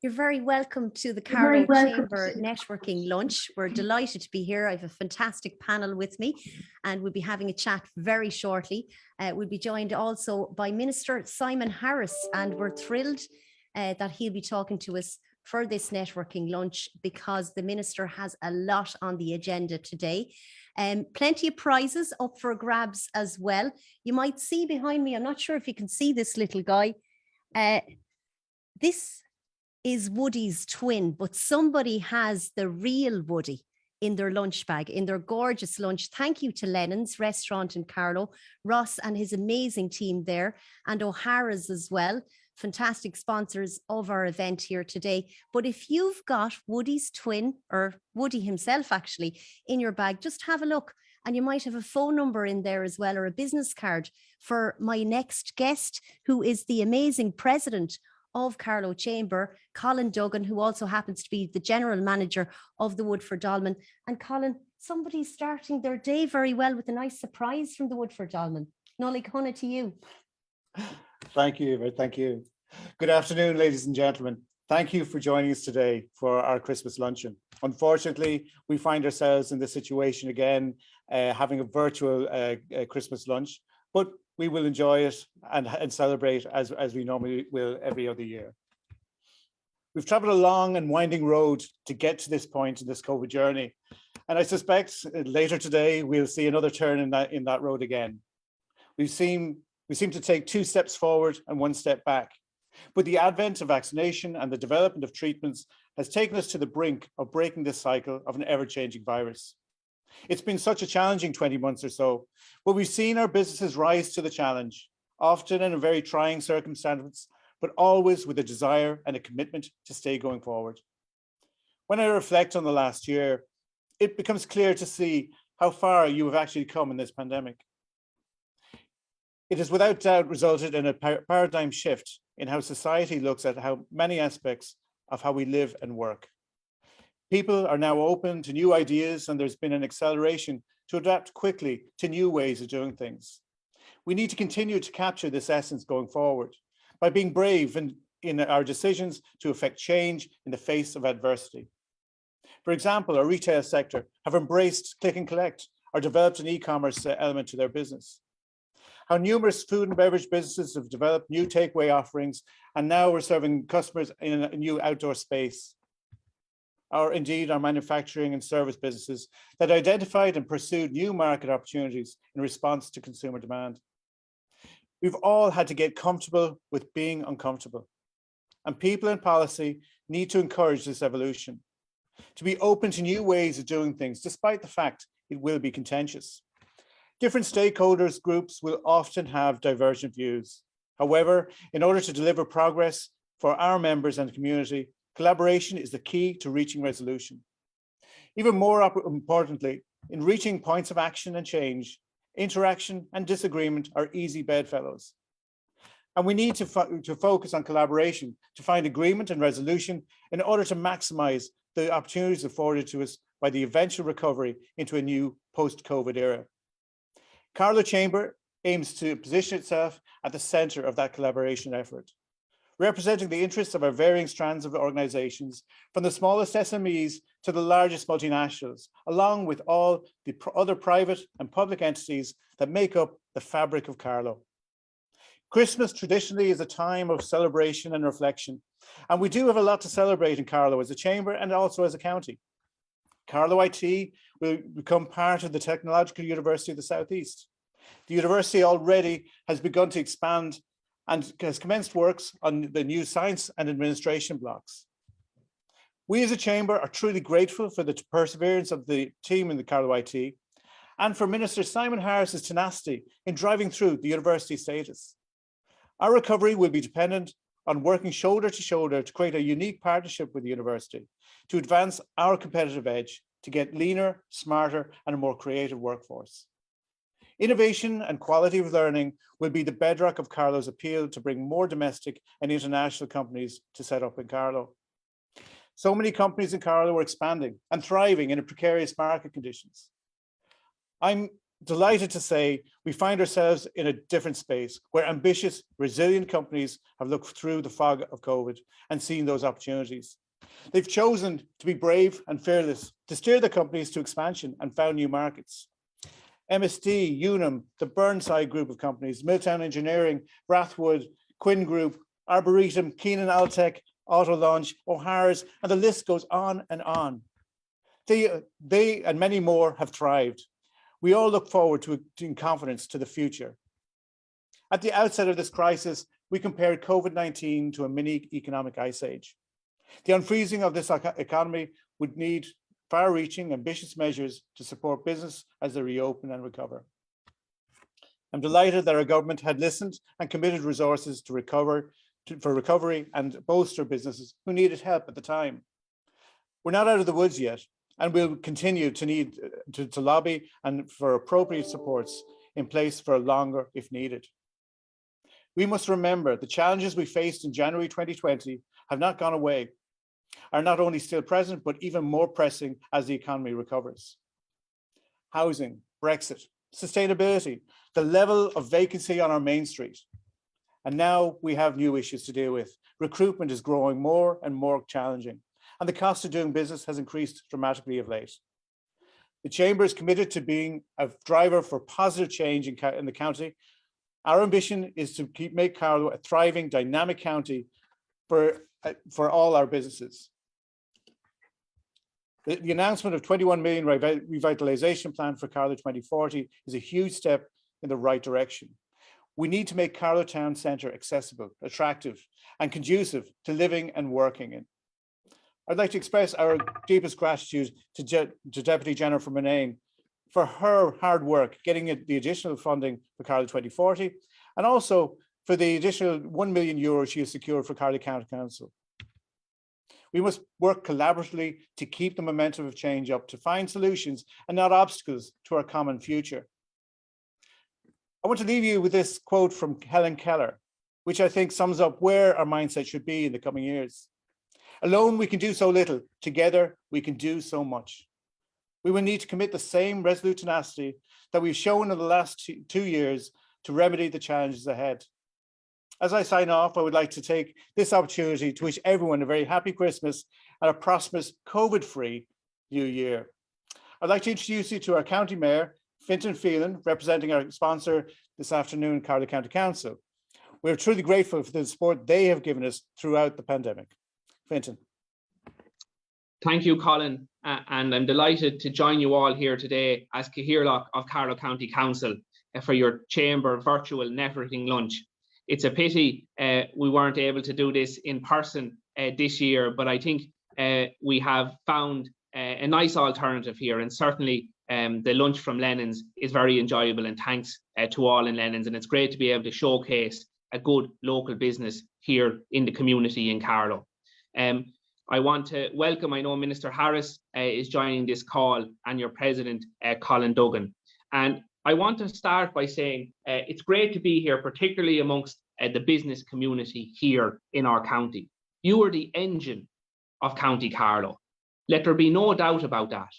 You're very welcome to the Carlow Chamber Networking Lunch. We're delighted to be here. I have a fantastic panel with me and we'll be having a chat very shortly. We'll be joined also by Minister Simon Harris, and we're thrilled that he'll be talking to us for this networking lunch because the Minister has a lot on the agenda today. Plenty of prizes up for grabs as well. You might see behind me, I'm not sure if you can see this little guy. This is Woody's twin, but somebody has the real Woody in their lunch bag, in their gorgeous lunch. Thank you to Lennon's restaurant in Carlow, Ross and his amazing team there, and O'Hara's as well. Fantastic sponsors of our event here today. But if you've got Woody's twin, or Woody himself actually, in your bag, just have a look. And you might have a phone number in there as well, or a business card for my next guest, who is the amazing president of Carlow Chamber, Colin Duggan, who also happens to be the general manager of the Woodford Dolmen. And Colin, somebody's starting their day very well with a nice surprise from the Woodford Dolmen. Nolly Cunna to you. Thank you, Eva. Thank you. Good afternoon, ladies and gentlemen. Thank you for joining us today for our Christmas luncheon. Unfortunately, we find ourselves in this situation again, having a virtual Christmas lunch, but we will enjoy it and celebrate as we normally will every other year. We've traveled a long and winding road to get to this point in this COVID journey. And I suspect later today, we'll see another turn in that road again. We seem to take 2 steps forward and 1 step back. But the advent of vaccination and the development of treatments has taken us to the brink of breaking this cycle of an ever-changing virus. It's been such a challenging 20 months or so, but we've seen our businesses rise to the challenge, often in a very trying circumstance, but always with a desire and a commitment to stay going forward. When I reflect on the last year, it becomes clear to see how far you have actually come in this pandemic. It has without doubt resulted in a paradigm shift in how society looks at how many aspects of how we live and work. People are now open to new ideas, and there's been an acceleration to adapt quickly to new ways of doing things. We need to continue to capture this essence going forward by being brave in our decisions to effect change in the face of adversity. For example, our retail sector have embraced click and collect or developed an e-commerce element to their business. How numerous food and beverage businesses have developed new takeaway offerings, and now we're serving customers in a new outdoor space. Or indeed our manufacturing and service businesses that identified and pursued new market opportunities in response to consumer demand. We've all had to get comfortable with being uncomfortable, and people in policy need to encourage this evolution, to be open to new ways of doing things, despite the fact it will be contentious. Different stakeholders groups will often have divergent views. However, in order to deliver progress for our members and the community, collaboration is the key to reaching resolution. Even more importantly, in reaching points of action and change, interaction and disagreement are easy bedfellows. And we need to focus on collaboration to find agreement and resolution in order to maximize the opportunities afforded to us by the eventual recovery into a new post-COVID era. Carlow Chamber aims to position itself at the center of that collaboration effort, representing the interests of our varying strands of organizations, from the smallest SMEs to the largest multinationals, along with all the other private and public entities that make up the fabric of Carlow. Christmas traditionally is a time of celebration and reflection, and we do have a lot to celebrate in Carlow as a chamber and also as a county. Carlow IT will become part of the Technological University of the Southeast. The university already has begun to expand and has commenced works on the new science and administration blocks. We as a chamber are truly grateful for the perseverance of the team in the Carlow IT and for Minister Simon Harris's tenacity in driving through the university status. Our recovery will be dependent on working shoulder to shoulder to create a unique partnership with the university to advance our competitive edge, to get leaner, smarter, and a more creative workforce. Innovation and quality of learning will be the bedrock of Carlow's appeal to bring more domestic and international companies to set up in Carlow. So many companies in Carlow are expanding and thriving in precarious market conditions. I'm Delighted to say we find ourselves in a different space where ambitious, resilient companies have looked through the fog of COVID and seen those opportunities. They've chosen to be brave and fearless, to steer their companies to expansion and found new markets. MSD, Unum, the Burnside group of companies, Milltown Engineering, Rathwood, Quinn Group, Arboretum, Keenan Altec, Auto Launch, O'Hara's, and the list goes on and on. They and many more have thrived. We all look forward to in confidence to the future. At the outset of this crisis, we compared COVID-19 to a mini economic ice age. The unfreezing of this economy would need far-reaching, ambitious measures to support business as they reopen and recover. I'm delighted that our government had listened and committed resources to for recovery and bolster businesses who needed help at the time. We're not out of the woods yet, and we'll continue to need to lobby and for appropriate supports in place for longer if needed. We must remember the challenges we faced in January 2020 have not gone away, are not only still present, but even more pressing as the economy recovers. Housing, Brexit, sustainability, the level of vacancy on our main street. And now we have new issues to deal with. Recruitment is growing more and more challenging, and the cost of doing business has increased dramatically of late. The Chamber is committed to being a driver for positive change in the county. Our ambition is to make Carlow a thriving, dynamic county for all our businesses. The announcement of 21 million revitalisation plan for Carlow 2040 is a huge step in the right direction. We need to make Carlow Town Centre accessible, attractive, and conducive to living and working in. I'd like to express our deepest gratitude to Deputy General Bhraonain for her hard work getting the additional funding for Carlow 2040, and also for the additional €1 million she has secured for Carlow County Council. We must work collaboratively to keep the momentum of change up, to find solutions and not obstacles to our common future. I want to leave you with this quote from Helen Keller, which I think sums up where our mindset should be in the coming years. Alone, we can do so little. Together, we can do so much. We will need to commit the same resolute tenacity that we've shown in the last 2 years to remedy the challenges ahead. As I sign off, I would like to take this opportunity to wish everyone a very happy Christmas and a prosperous COVID-free New Year. I'd like to introduce you to our County Mayor, Fintan Phelan, representing our sponsor this afternoon, Carlow County Council. We're truly grateful for the support they have given us throughout the pandemic. Fintan. Thank you, Colin, and I'm delighted to join you all here today as KCLR of Carlow County Council for your Chamber virtual networking lunch. It's a pity we weren't able to do this in person this year, but I think we have found a nice alternative here, and certainly the lunch from Lennon's is very enjoyable, and thanks to all in Lennon's, and it's great to be able to showcase a good local business here in the community in Carlow. I want to welcome, I know Minister Harris is joining this call, and your President, Colin Duggan. And I want to start by saying it's great to be here, particularly amongst the business community here in our county. You are the engine of County Carlow. Let there be no doubt about that.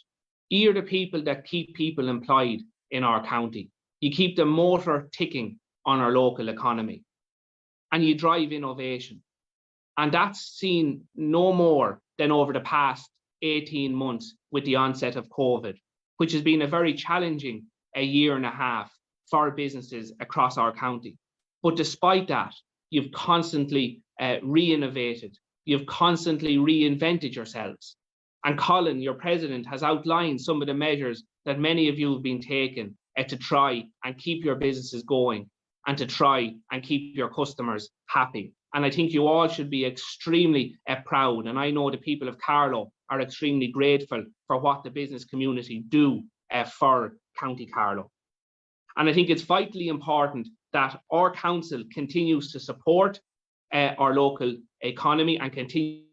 You're the people that keep people employed in our county. You keep the motor ticking on our local economy, and you drive innovation. And that's seen no more than over the past 18 months with the onset of COVID, which has been a very challenging year and a half for businesses across our county. But despite that, you've constantly re-innovated, you've constantly reinvented yourselves. And Colin, your president, has outlined some of the measures that many of you have been taking to try and keep your businesses going and to try and keep your customers happy. And I think you all should be extremely proud. And I know the people of Carlow are extremely grateful for what the business community do for County Carlow. And I think it's vitally important that our council continues to support our local economy and continue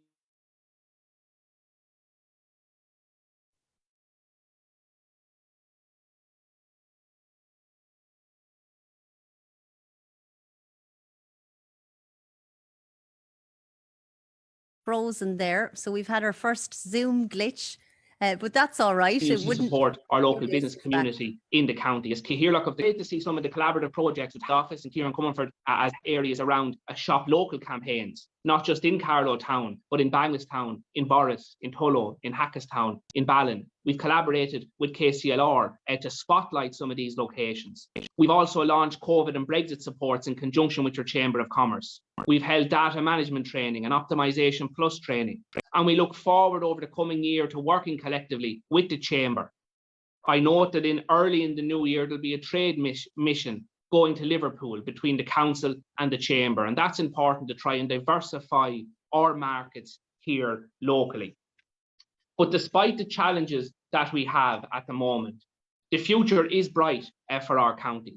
frozen there. So we've had our first Zoom glitch. But that's all right. It To wouldn't support our local it business is community in the county. It's Keogh of great to see some of the collaborative projects with the office and Kieran Comerford as areas around shop local campaigns, not just in Carlow town, but in Banglastown, in Borris, in Tullow, in Hackestown, in Ballin. We've collaborated with KCLR to spotlight some of these locations. We've also launched COVID and Brexit supports in conjunction with your Chamber of Commerce. We've held data management training and optimization plus training. And we look forward over the coming year to working collectively with the Chamber. I note that early in the new year, there'll be a trade mission going to Liverpool between the Council and the Chamber. And that's important to try and diversify our markets here locally. But despite the challenges that we have at the moment, the future is bright for our county.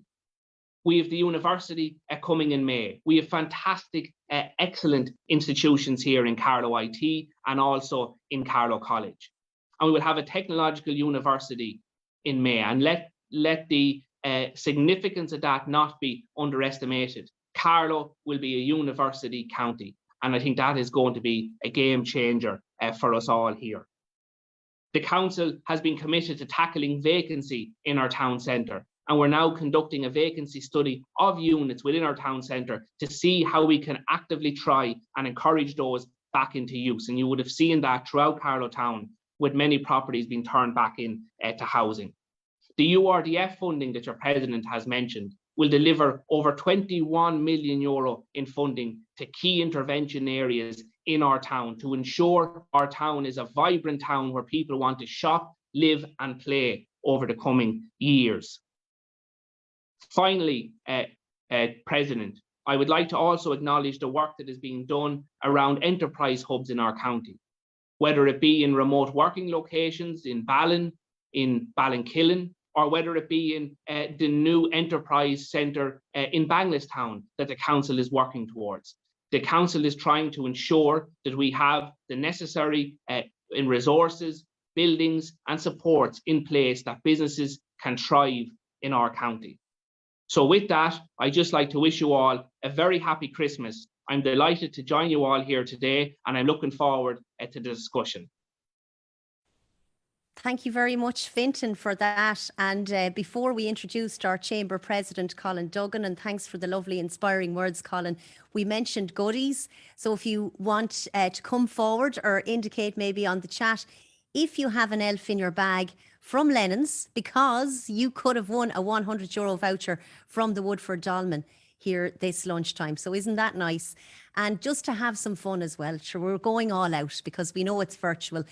We have the university coming in May. We have fantastic, excellent institutions here in Carlow IT and also in Carlow College. And we will have a technological university in May. And let the significance of that not be underestimated. Carlow will be a university county. And I think that is going to be a game changer for us all here. The council has been committed to tackling vacancy in our town centre. And we're now conducting a vacancy study of units within our town centre to see how we can actively try and encourage those back into use. And you would have seen that throughout Carlow town, with many properties being turned back in to housing. The URDF funding that your president has mentioned will deliver over €21 million in funding to key intervention areas in our town to ensure our town is a vibrant town where people want to shop, live and play over the coming years. Finally, President, I would like to also acknowledge the work that is being done around enterprise hubs in our county, whether it be in remote working locations in Ballin, in Ballinkillen, or whether it be in the new enterprise centre in Banglastown that the council is working towards. The council is trying to ensure that we have the necessary in resources, buildings and supports in place that businesses can thrive in our county. So with that, I'd just like to wish you all a very happy Christmas. I'm delighted to join you all here today, and I'm looking forward to the discussion. Thank you very much, Fintan, for that. And before we introduced our Chamber President, Colin Duggan, and thanks for the lovely, inspiring words, Colin, we mentioned goodies. So if you want to come forward or indicate maybe on the chat, if you have an elf in your bag from Lennon's, because you could have won a €100 voucher from the Woodford Dolmen here this lunchtime. So isn't that nice? And just to have some fun as well, sure, we're going all out because we know it's virtual.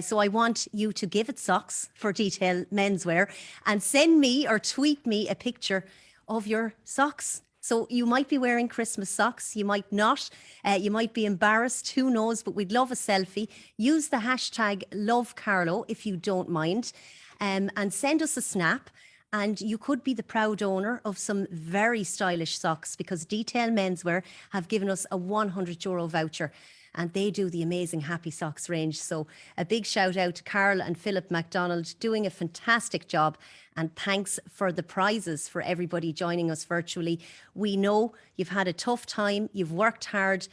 So I want you to give it socks for Detail Menswear and send me or tweet me a picture of your socks. So you might be wearing Christmas socks, you might not, you might be embarrassed, who knows, but we'd love a selfie. Use the hashtag #LoveCarlow if you don't mind, and send us a snap. And you could be the proud owner of some very stylish socks because Detail Menswear have given us a €100 voucher and they do the amazing Happy Socks range. So a big shout out to Carl and Philip MacDonald doing a fantastic job. And thanks for the prizes for everybody joining us virtually. We know you've had a tough time. You've worked hard.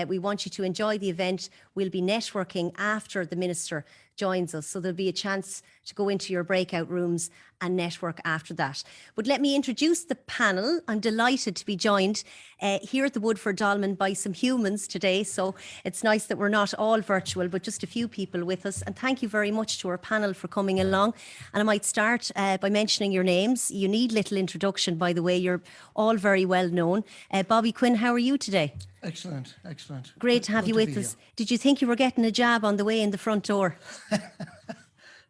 We want you to enjoy the event. We'll be networking after the Minister joins us. So there'll be a chance to go into your breakout rooms and network after that. But let me introduce the panel. I'm delighted to be joined here at the Woodford Dolmen by some humans today. So it's nice that we're not all virtual, but just a few people with us. And thank you very much to our panel for coming along. And I might start by mentioning your names. You need little introduction, by the way. You're all very well known. Bobby Quinn, how are you today? Excellent, excellent. Great to have you with us. Did you think you were getting a jab on the way in the front door?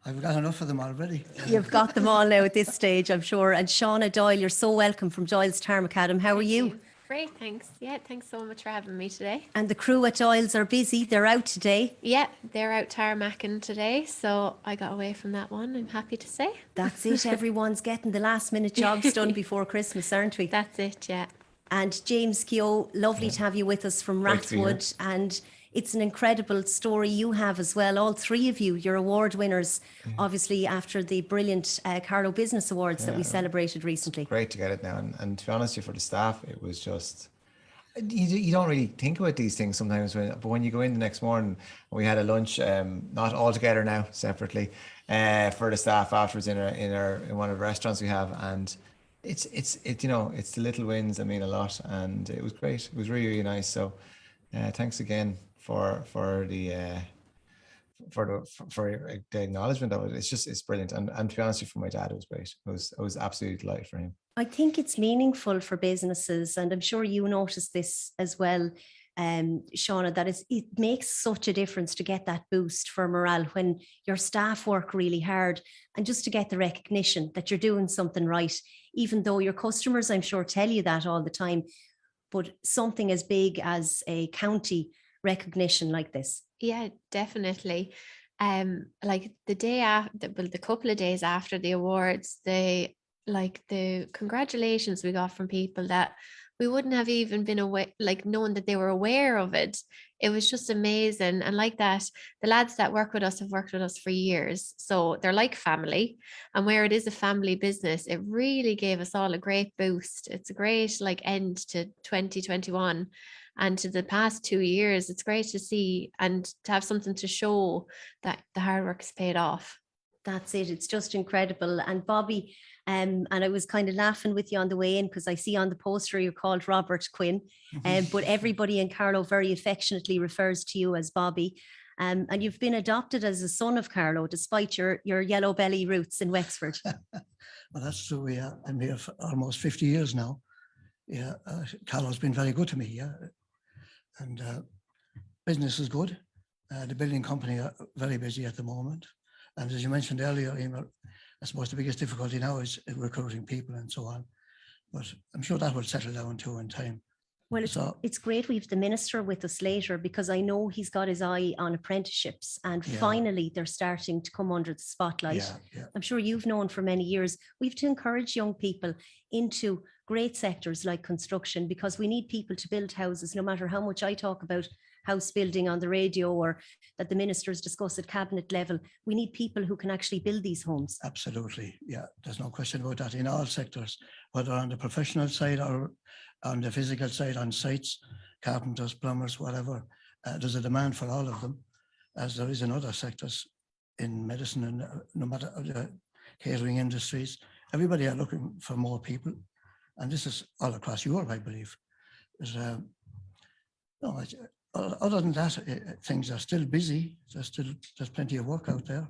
I've got enough of them already. You've got them all now at this stage, I'm sure. And Shauna, Doyle, you're so welcome from Doyles Tarmacadam. How are you? Great, thanks. Yeah, thanks so much for having me today. And the crew at Doyles are busy. They're out today. Yeah, they're out tarmacking today, so I got away from that one, I'm happy to say. That's it. Everyone's getting the last minute jobs done before Christmas, aren't we? That's it, yeah. And James Keogh, lovely to have you with us from Rathwood. And it's an incredible story you have as well. All three of you, you're award winners, obviously, after the brilliant Carlow Business Awards that we celebrated recently. Great to get it now. And to be honest with you, for the staff, it was just You don't really think about these things sometimes, but when you go in the next morning, we had a lunch, not all together now, separately, for the staff afterwards in one of the restaurants we have, and it's it's the little wins that mean a lot, and it was great. It was really, really nice. So, thanks again for the the acknowledgement of it. It's brilliant, and to be honest with you, for my dad, it was great. I was absolutely delighted for him. I think it's meaningful for businesses, and I'm sure you noticed this as well, Shauna, that it makes such a difference to get that boost for morale when your staff work really hard, and just to get the recognition that you're doing something right, even though your customers, I'm sure, tell you that all the time, but something as big as a county recognition like this. Yeah, definitely. Like the day after, well, the couple of days after the awards, the congratulations we got from people that we wouldn't have even been aware, like known that they were aware of it. It was just amazing. And like that, the lads that work with us have worked with us for years. So they're like family. And where it is a family business, it really gave us all a great boost. It's a great end to 2021. And to the past 2 years, it's great to see and to have something to show that the hard work's paid off. That's it. It's just incredible. And Bobby, and I was kind of laughing with you on the way in because I see on the poster you're called Robert Quinn, but everybody in Carlow very affectionately refers to you as Bobby. And you've been adopted as a son of Carlow, despite your yellow belly roots in Wexford. Well, that's true. Yeah, I'm here for almost 50 years now. Yeah, Carlow's been very good to me. Yeah, and business is good. The building company are very busy at the moment. And as you mentioned earlier, Eimear, I suppose the biggest difficulty now is recruiting people and so on. But I'm sure that will settle down too in time. Well, it's great we have the minister with us later, because I know he's got his eye on apprenticeships, and finally they're starting to come under the spotlight. I'm sure you've known for many years, we have to encourage young people into great sectors like construction, because we need people to build houses. No matter how much I talk about house building on the radio or that the ministers discuss at cabinet level, we need people who can actually build these homes. Absolutely. Yeah, there's no question about that in all sectors, whether on the professional side or on the physical side, on sites, carpenters, plumbers, whatever. There's a demand for all of them, as there is in other sectors, in medicine and no matter the catering industries. Everybody are looking for more people, and this is all across Europe, I believe. Other than that, things are still busy. There's plenty of work out there.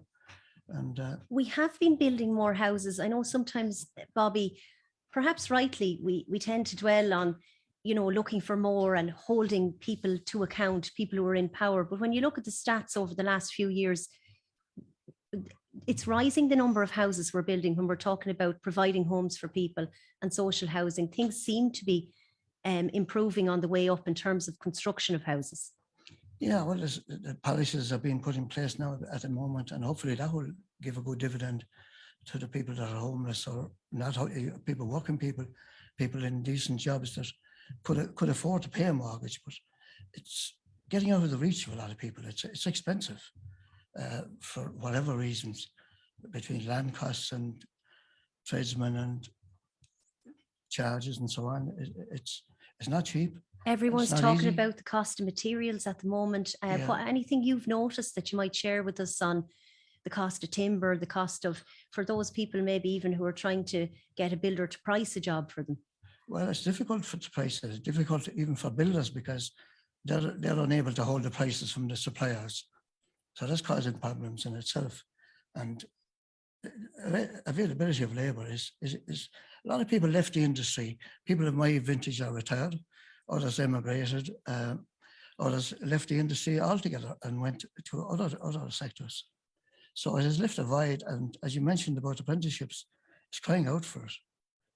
And we have been building more houses. I know sometimes, Bobby, perhaps rightly, we tend to dwell on, looking for more and holding people to account, people who are in power. But when you look at the stats over the last few years, it's rising, the number of houses we're building when we're talking about providing homes for people and social housing. Things seem to be improving on the way up in terms of construction of houses. Yeah, well, the policies are being put in place now at the moment, and hopefully that will give a good dividend to the people that are homeless or not, people, working people in decent jobs that could afford to pay a mortgage, but it's getting out of the reach of a lot of people. It's expensive for whatever reasons, between land costs and tradesmen and charges and so on. It's not cheap. Everyone's talking about the cost of materials at the moment. Anything you've noticed that you might share with us on the cost of timber, the cost of, for those people maybe even who are trying to get a builder to price a job for them? Well, it's difficult to price it. It's difficult even for builders because they're unable to hold the prices from the suppliers. So that's causing problems in itself. And availability of labour is a lot of people left the industry. People of my vintage are retired, others emigrated, others left the industry altogether and went to other sectors. So it has left a void, and as you mentioned about apprenticeships, it's crying out for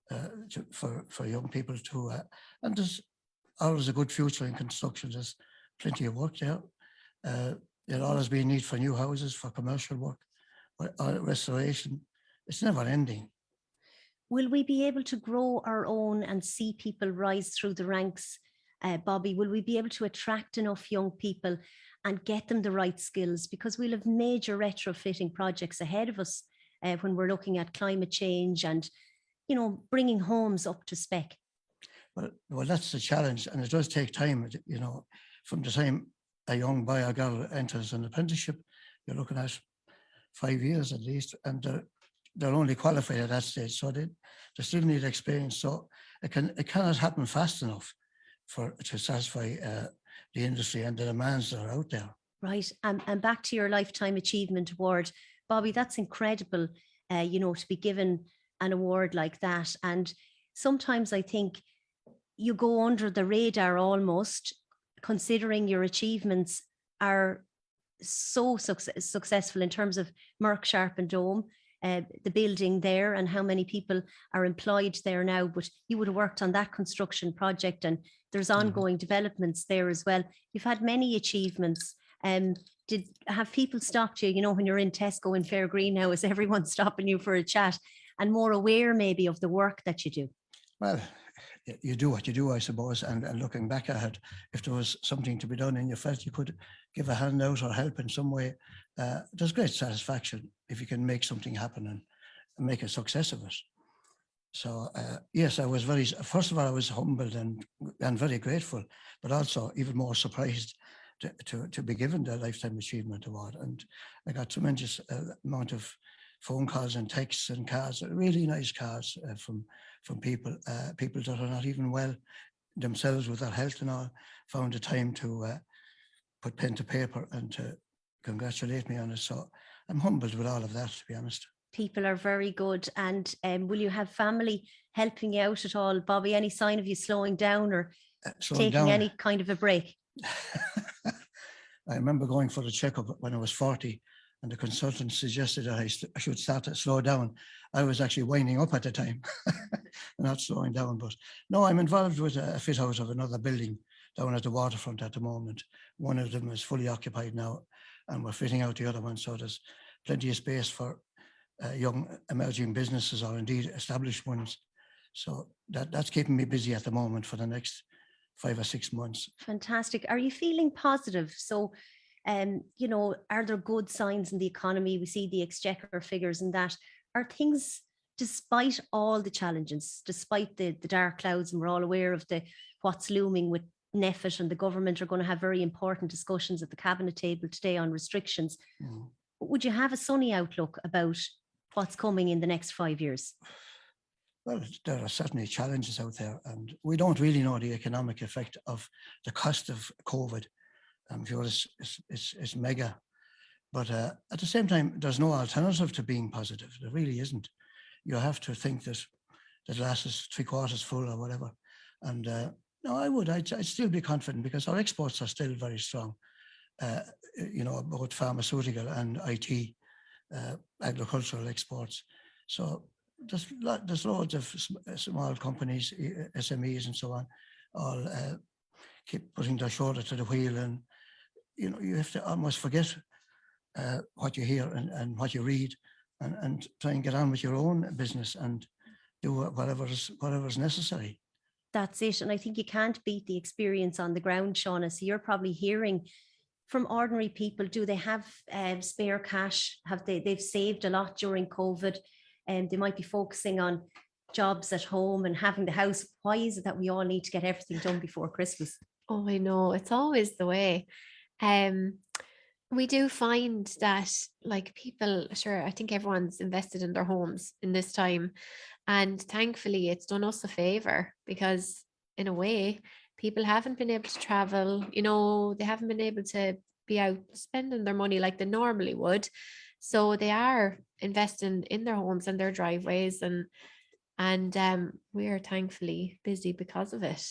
it, for young people to, and there's always a good future in construction. There's plenty of work there. There'll always be a need for new houses, for commercial work, or restoration. It's never ending. Will we be able to grow our own and see people rise through the ranks, Bobby? Will we be able to attract enough young people and get them the right skills? Because we'll have major retrofitting projects ahead of us when we're looking at climate change and, bringing homes up to spec. Well, that's the challenge, and it does take time. You know, from the time a young boy or girl enters an apprenticeship, you're looking at 5 years at least, and they're only qualified at that stage, so they still need experience. So it cannot happen fast enough to satisfy the industry and the demands that are out there. Right. And back to your Lifetime Achievement Award, Bobby, that's incredible, you know, to be given an award like that. And sometimes I think you go under the radar almost, considering your achievements are so successful in terms of Merck Sharp and Dome, the building there, and how many people are employed there now. But you would have worked on that construction project, and there's ongoing developments there as well. You've had many achievements. Have people stopped you, you know, when you're in Tesco in Fairgreen now, is everyone stopping you for a chat and more aware maybe of the work that you do? Well, you do what you do, I suppose, and looking back at it, if there was something to be done and you felt you could give a hand out or help in some way, there's great satisfaction if you can make something happen and make a success of it. So yes, I was first of all, I was humbled and very grateful, but also even more surprised to be given the Lifetime Achievement Award. And I got tremendous amount of phone calls and texts and cards, really nice cards from people that are not even well themselves with their health and all, found the time to put pen to paper and to congratulate me on it. So I'm humbled with all of that, to be honest. People are very good. And will you have family helping you out at all, Bobby? Any sign of you slowing down or taking any kind of a break? I remember going for the checkup when I was 40, and the consultant suggested that I should start to slow down. I was actually winding up at the time, not slowing down. But no, I'm involved with a fit out of another building down at the waterfront at the moment. One of them is fully occupied now, and we're fitting out the other one. So there's plenty of space for young emerging businesses, or indeed established ones. So that's keeping me busy at the moment for the next 5 or 6 months. Fantastic. Are you feeling positive? So, you know, are there good signs in the economy? We see the exchequer figures and that. Are things, despite all the challenges, despite the dark clouds, and we're all aware of what's looming with NEFIT, and the government are going to have very important discussions at the cabinet table today on restrictions. Would you have a sunny outlook about what's coming in the next 5 years? Well, there are certainly challenges out there, and we don't really know the economic effect of the cost of COVID. I'm sure it's mega, but at the same time, there's no alternative to being positive. There really isn't. You have to think that the glass is 3/4 full or whatever. And no, I'd still be confident, because our exports are still very strong. You know, both pharmaceutical and IT, agricultural exports. So there's loads of small companies, SMEs and so on, all keep putting their shoulder to the wheel, and you know, you have to almost forget what you hear and what you read, and try and get on with your own business and do whatever's necessary. That's it. And I think you can't beat the experience on the ground, Shauna. So you're probably hearing from ordinary people, do they have spare cash? They've saved a lot during COVID, and they might be focusing on jobs at home and having the house. Why is it that we all need to get everything done before Christmas? Oh, I know. It's always the way. We do find that, like, people, sure, I think everyone's invested in their homes in this time. And thankfully, it's done us a favor, because in a way, people haven't been able to travel, you know, they haven't been able to be out spending their money like they normally would. So they are investing in their homes and their driveways, and we are thankfully busy because of it.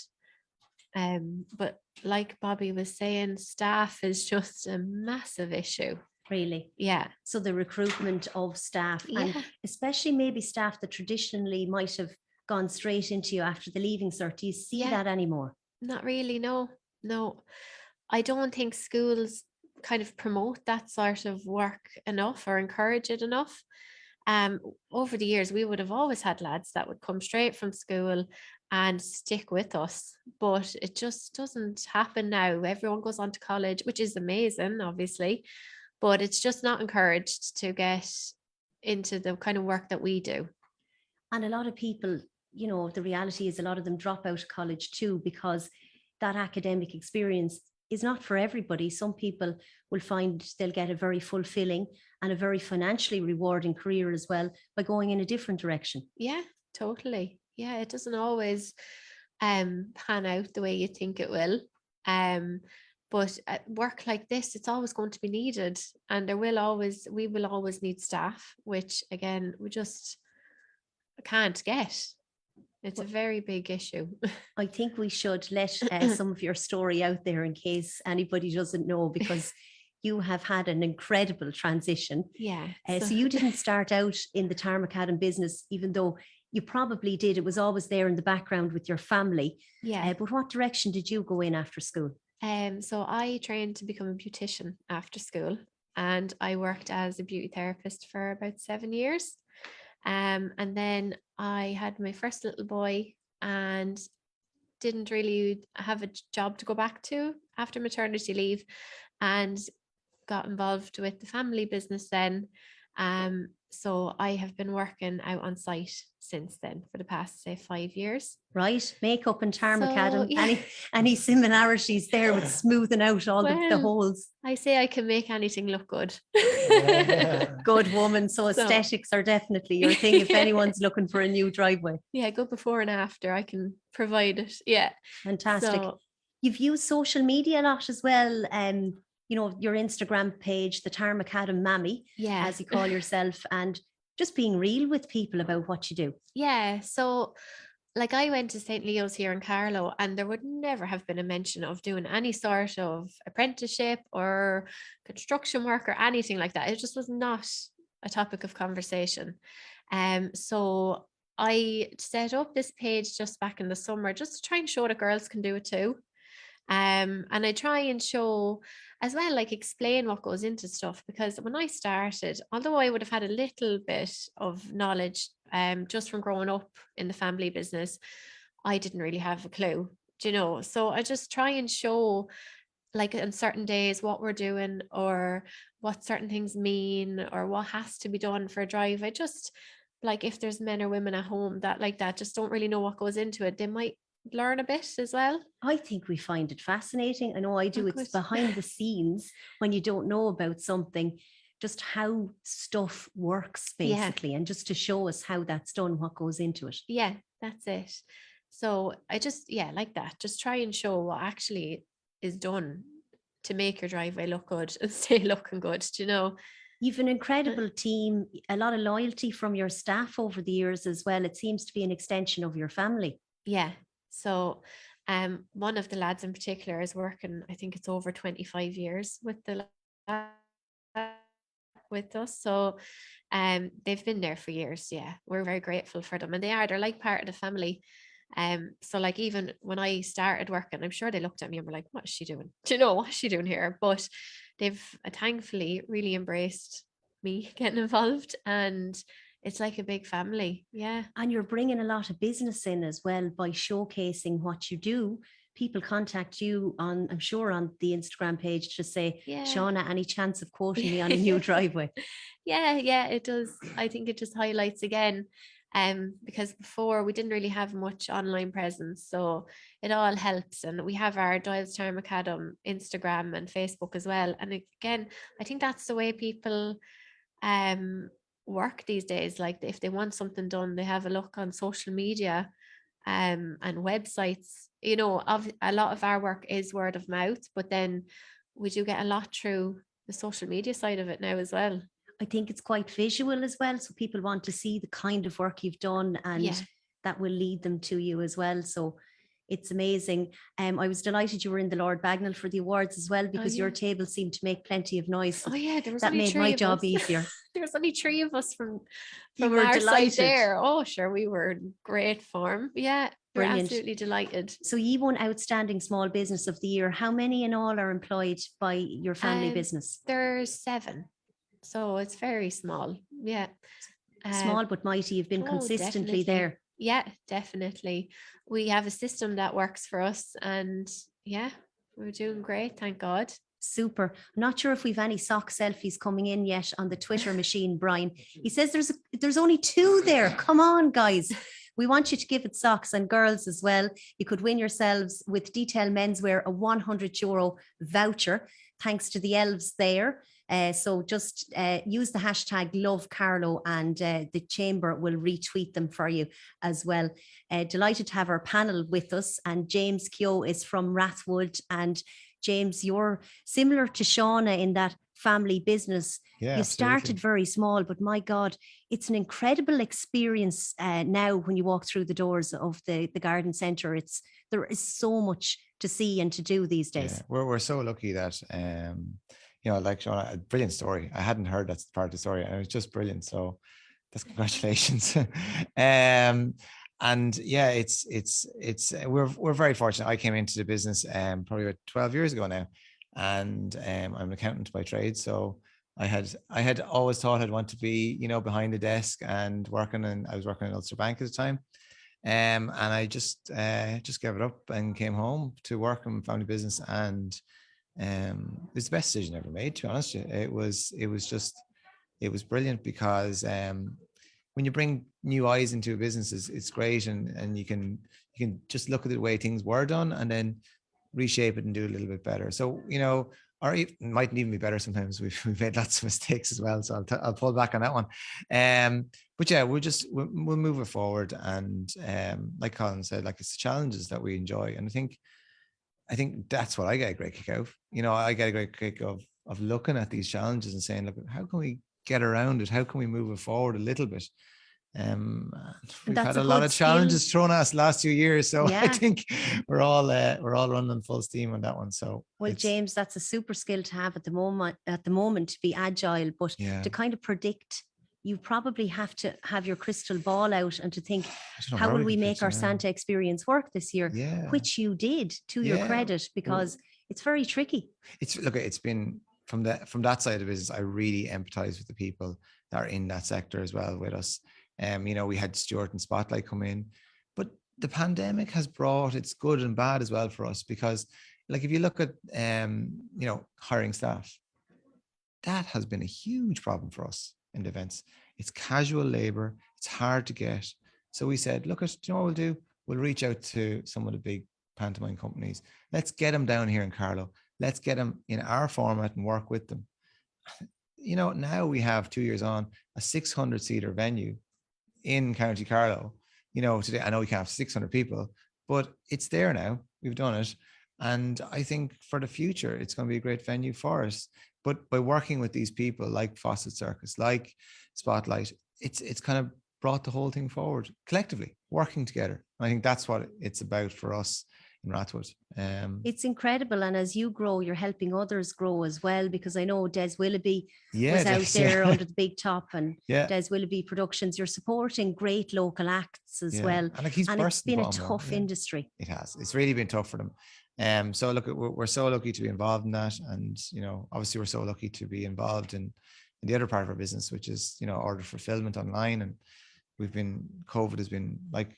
But like Bobby was saying, staff is just a massive issue. Really? Yeah. So the recruitment of staff, and especially maybe staff that traditionally might have gone straight into you after the leaving cert. Do you see that anymore? Not really, no. I don't think schools kind of promote that sort of work enough or encourage it enough. Over the years, we would have always had lads that would come straight from school and stick with us, but it just doesn't happen now. Everyone goes on to college, which is amazing, obviously, but it's just not encouraged to get into the kind of work that we do. And a lot of people you know, the reality is a lot of them drop out of college too, because that academic experience is not for everybody. Some people will find they'll get a very fulfilling and a very financially rewarding career as well by going in a different direction. Yeah, totally. Yeah, it doesn't always pan out the way you think it will. But at work like this, it's always going to be needed, and we will always need staff, which again, we just can't get. It's a very big issue. I think we should let some of your story out there in case anybody doesn't know, because you have had an incredible transition. Yeah. So you didn't start out in the Tarmacadam business, even though you probably did. It was always there in the background with your family. Yeah. But what direction did you go in after school? So I trained to become a beautician after school, and I worked as a beauty therapist for about 7 years. And then I had my first little boy and didn't really have a job to go back to after maternity leave, and got involved with the family business then. So I have been working out on site since then for the past, say, 5 years. Right, makeup and Tarmacadam. So, yeah. Any similarities there with smoothing out all the Well, holes? I say I can make anything look good. Good woman. So aesthetics are definitely your thing if anyone's looking for a new driveway. Yeah, good before and after. I can provide it. Yeah. Fantastic. So, You've used social media a lot as well. You know, your Instagram page, the Tarmacadam Mammy, yeah. as you call yourself, and just being real with people about what you do. Yeah. So like I went to St. Leo's here in Carlow, and there would never have been a mention of doing any sort of apprenticeship or construction work or anything like that. It just was not a topic of conversation. So I set up this page just back in the summer just to try and show that girls can do it too. And I try and show as well, like explain what goes into stuff, because when I started, although I would have had a little bit of knowledge just from growing up in the family business, I didn't really have a clue, do you know? So I just try and show, like on certain days, what we're doing or what certain things mean or what has to be done for a drive. I just, like, if there's men or women at home that like that just don't really know what goes into it, they might learn a bit as well. I think we find it fascinating. I know I do. Oh, It's good. behind the scenes when you don't know about something, just how stuff works basically, and just to show us how that's done, what goes into it. Yeah, that's it. So I just, yeah, like that, just try and show what actually is done to make your driveway look good and stay looking good, do you know? You've an incredible team, a lot of loyalty from your staff over the years as well. It seems to be an extension of your family. Yeah. So one of the lads in particular is working, I think it's over 25 years with with us. So they've been there for years. Yeah, we're very grateful for them, and they're like part of the family. So like even when I started working, I'm sure they looked at me and were like, what is she doing? Do you know, what is she doing here? But they've thankfully really embraced me getting involved, and it's like a big family. Yeah. And you're bringing a lot of business in as well by showcasing what you do. People contact you on, I'm sure, on the Instagram page to say, Yeah. Shauna, any chance of quoting me on a new driveway? Yeah, it does. I think it just highlights again, because before we didn't really have much online presence, so it all helps. And we have our Doyles Tarmacadam Instagram and Facebook as well. And again, I think that's the way people work these days. Like if they want something done, they have a look on social media and websites. You know, a lot of our work is word of mouth, but then we do get a lot through the social media side of it now as well. I think it's quite visual as well. So people want to see the kind of work you've done, and that will lead them to you as well. So it's amazing. I was delighted you were in the Lord Bagnall for the awards as well, because your table seemed to make plenty of noise. Oh yeah, there was that only made my job easier. There was only 3 of us from You were our delighted. side there. Oh sure, we were in great form. Yeah, we're Brilliant. absolutely delighted. So you won Outstanding Small Business of the Year. How many in all are employed by your family business? There's 7. So it's very small. Yeah. Small but mighty. You've been consistently there. Yeah, definitely. We have a system that works for us, and yeah, we're doing great, thank God. Super. I'm not sure if we've any sock selfies coming in yet on the Twitter machine, Brian. He says there's only 2 there. Come on, guys. We want you to give it socks, and girls as well. You could win yourselves with Detail Menswear a €100 voucher, thanks to the elves there. So just use the hashtag #LoveCarlow, and the chamber will retweet them for you as well. Delighted to have our panel with us, and James Keogh is from Rathwood. And James, you're similar to Shauna in that family business. Yeah, you absolutely. started very small, but my God, it's an incredible experience now when you walk through the doors of the garden centre. There is so much to see and to do these days. Yeah, we're so lucky that you know, like Shauna, a brilliant story. I hadn't heard that part of the story, and it was just brilliant. So that's congratulations. And yeah, we're very fortunate. I came into the business probably about 12 years ago now, and I'm an accountant by trade. So I had always thought I'd want to be, you know, behind the desk and working, and I was working in Ulster Bank at the time. And I just gave it up and came home to work in family business, and it was the best decision I ever made, to be honest. It was brilliant, because when you bring new eyes into a business, it's great, and you can just look at the way things were done and then reshape it and do a little bit better. So, you know, or it mightn't even be better sometimes. We've made lots of mistakes as well, so I'll pull back on that one. But yeah, we'll move it forward, and like Colin said, like, it's the challenges that we enjoy, and I think that's what I get a great kick out of. You know, I get a great kick of looking at these challenges and saying, look, how can we get around it? How can we move it forward a little bit? We've had a lot of challenges thrown at us last 2 years, so Yeah. I think we're all running full steam on that one. So, well, James, that's a super skill to have at the moment, to be agile, but yeah, to kind of predict. You probably have to have your crystal ball out and to think, how will we make our Santa experience work this year? Yeah. Which you did, to your credit, because it's very tricky. It's been from that side of the business. I really empathize with the people that are in that sector as well with us. You know, we had Stuart and Spotlight come in, but the pandemic has brought its good and bad as well for us, because, like, if you look at you know, hiring staff, that has been a huge problem for us in the events. It's casual labor, it's hard to get. So we said, look, do you know what we'll do? We'll reach out to some of the big pantomime companies. Let's get them down here in Carlow. Let's get them in our format and work with them. You know, now we have 2 years on a 600-seater venue in County Carlow. You know, today, I know we can't have 600 people, but it's there now. We've done it. And I think for the future, it's going to be a great venue for us. But by working with these people like Fawcett Circus, like Spotlight, it's kind of brought the whole thing forward collectively, working together. I think that's what it's about for us in Rathwood. It's incredible. And as you grow, you're helping others grow as well, because I know Des Willoughby was out there under the big top, and Des Willoughby Productions. You're supporting great local acts as well. And, like, it's been a tough industry. It has. It's really been tough for them. So look, we're so lucky to be involved in that. And, you know, obviously we're so lucky to be involved in the other part of our business, which is, you know, order fulfillment online. And COVID has been like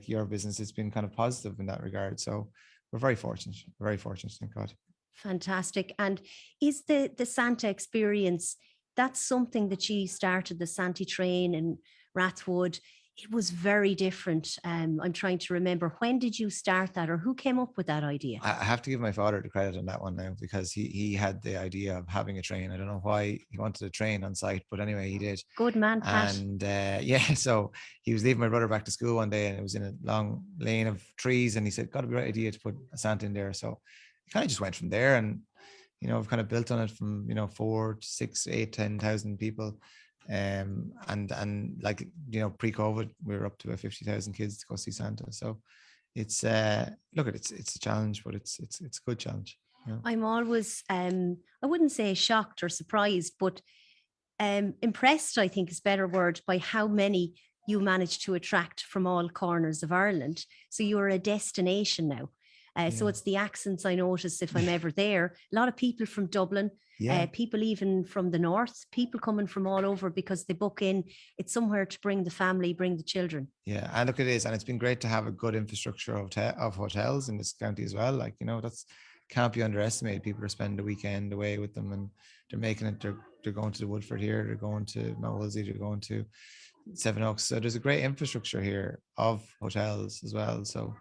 your business, it's been kind of positive in that regard. So we're very fortunate, thank God. Fantastic. And is the Santa experience, that's something that you started, the Santa train in Rathwood. It was very different. I'm trying to remember, when did you start that, or who came up with that idea? I have to give my father the credit on that one now, because he had the idea of having a train. I don't know why he wanted a train on site, but anyway, he did. Good man, Pat. And so he was leaving my brother back to school one day, and it was in a long lane of trees, and he said, got to be a right idea to put a Santa in there. So it kind of just went from there, and, you know, I've kind of built on it from, you know, 4 to 6, 8, 10,000 people. And like, you know, pre-COVID we were up to about 50,000 kids to go see Santa. So it's it's a challenge, but it's a good challenge. Yeah. I'm always I wouldn't say shocked or surprised, but impressed, I think is a better word, by how many you managed to attract from all corners of Ireland. So you're a destination now. So it's the accents I notice if I'm ever there. A lot of people from Dublin, people even from the north, people coming from all over because they book in. It's somewhere to bring the family, bring the children. Yeah, and look, it is, and it's been great to have a good infrastructure of hotels in this county as well. Like, you know, that's can't be underestimated. People are spending the weekend away with them, and they're making it. They're going to the Woodford here. They're going to Mount Wolsey. They're going to Seven Oaks. So there's a great infrastructure here of hotels as well. So,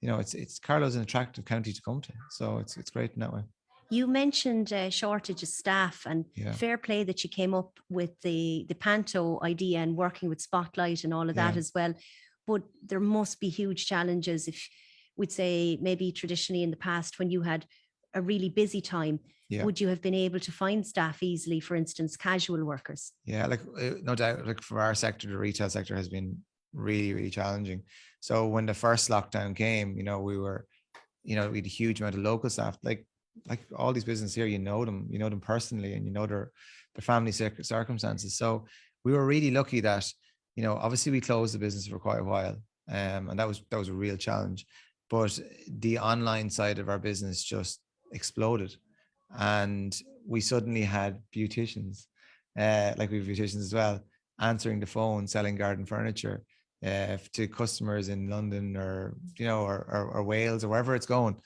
you know, it's Carlow's an attractive county to come to. So it's great in that way. You mentioned shortage of staff, and Yeah. fair play that you came up with the Panto idea and working with Spotlight and all of that Yeah. as well. But there must be huge challenges if we'd say maybe traditionally in the past when you had a really busy time, Yeah. would you have been able to find staff easily, for instance, casual workers? Yeah, like no doubt, like for our sector, the retail sector has been really, really challenging. So when the first lockdown came, you know, we had a huge amount of local staff, like all these businesses here, you know them personally, and you know their family circumstances. So we were really lucky that, you know, obviously we closed the business for quite a while, and that was a real challenge. But the online side of our business just exploded, and we suddenly had beauticians, like we have beauticians as well, answering the phone, selling garden furniture to customers in London or, you know, or Wales or wherever it's going.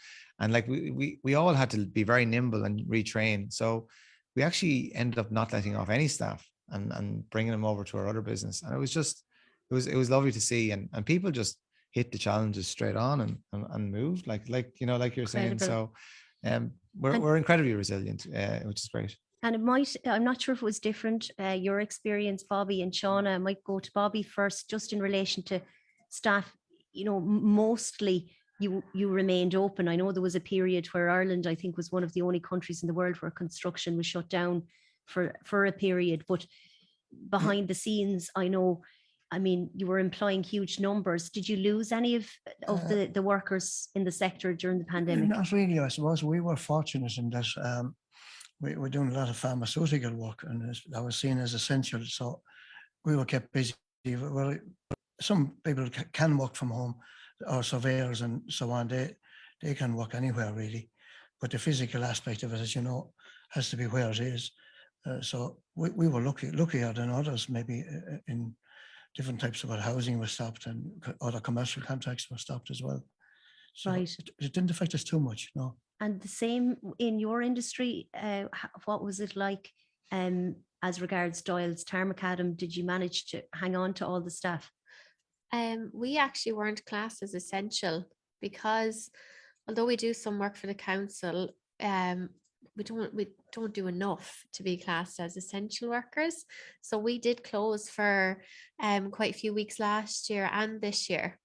And like we all had to be very nimble and retrain. So we actually ended up not letting off any staff and bringing them over to our other business. And it was lovely to see. And people just hit the challenges straight on and moved like you're saying. Incredible. So we're incredibly resilient, which is great. And it might, I'm not sure if it was different, your experience, Bobby and Shauna. I might go to Bobby first, just in relation to staff. You know, mostly you remained open. I know there was a period where Ireland, I think, was one of the only countries in the world where construction was shut down for a period. But behind the scenes, I know, I mean, you were employing huge numbers. Did you lose any of the workers in the sector during the pandemic? Not really, I suppose. We were fortunate in that we were doing a lot of pharmaceutical work, and that was seen as essential. So we were kept busy. Well, some people can work from home, or surveyors and so on. They can work anywhere really, but the physical aspect of it, as you know, has to be where it is. So we were luckier than others, maybe in different types of housing was stopped and other commercial contracts were stopped as well. So Right. it didn't affect us too much, no. And the same in your industry, what was it like as regards Doyle's Tarmacadam? Did you manage to hang on to all the staff? We actually weren't classed as essential because although we do some work for the council, we don't do enough to be classed as essential workers. So we did close for quite a few weeks last year and this year.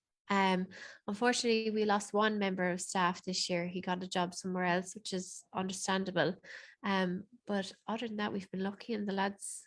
Unfortunately, we lost one member of staff this year. He got a job somewhere else, which is understandable. But other than that, we've been lucky and the lads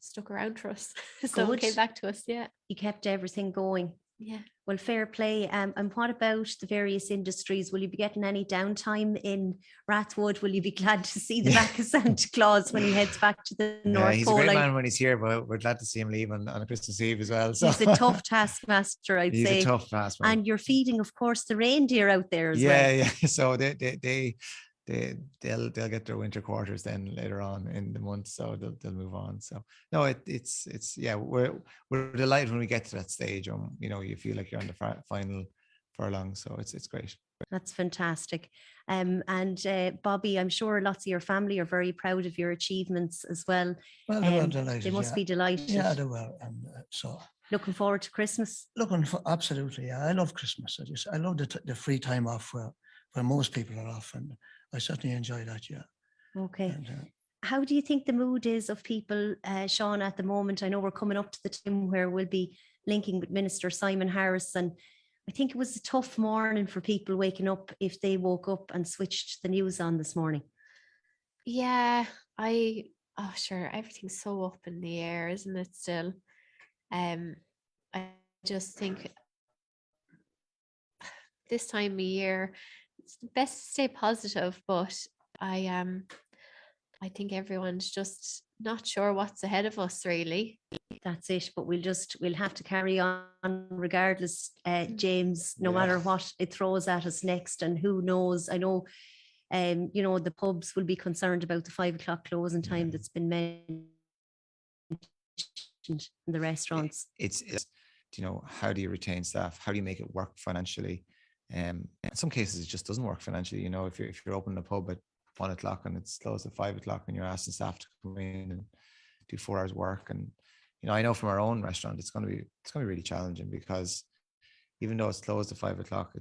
stuck around for us. So Good. it came back to us, yeah. You kept everything going. Yeah. Well, fair play. And what about the various industries? Will you be getting any downtime in Rathwood? Will you be glad to see the back of Santa Claus when he heads back to the North He's Pole? a great man when he's here, but we're glad to see him leave on Christmas Eve as well. So He's a tough taskmaster, I'd he's say. a tough taskmaster. And you're feeding, of course, the reindeer out there as well. Yeah. So they'll get their winter quarters then later on in the month, so they'll move on. So no, it's we're delighted when we get to that stage. You know, you feel like you're on the final furlong, so it's great. That's fantastic. And Bobby, I'm sure lots of your family are very proud of your achievements as well. Well, they were delighted. They must be delighted. Yeah, they were. And so looking forward to Christmas. Absolutely. Yeah, I love Christmas. I love the free time off where most people are off, and I certainly enjoy that. Yeah. Okay. And, how do you think the mood is of people, Shauna, at the moment? I know we're coming up to the time where we'll be linking with Minister Simon Harris, and I think it was a tough morning for people waking up if they woke up and switched the news on this morning. Yeah, sure, everything's so up in the air, isn't it still? I just think this time of year, it's best to stay positive, but I think everyone's just not sure what's ahead of us, really. That's it, but we'll have to carry on regardless, James, no matter what it throws at us next. And who knows, I know, you know, the pubs will be concerned about the 5 o'clock closing time that's been mentioned in the restaurants. It's you know, how do you retain staff? How do you make it work financially? In some cases, it just doesn't work financially. You know, if you're opening a pub at 1 o'clock and it's closed at 5 o'clock and you're asking staff to come in and do 4 hours work, and I know from our own restaurant, it's going to be really challenging, because even though it's closed at 5 o'clock,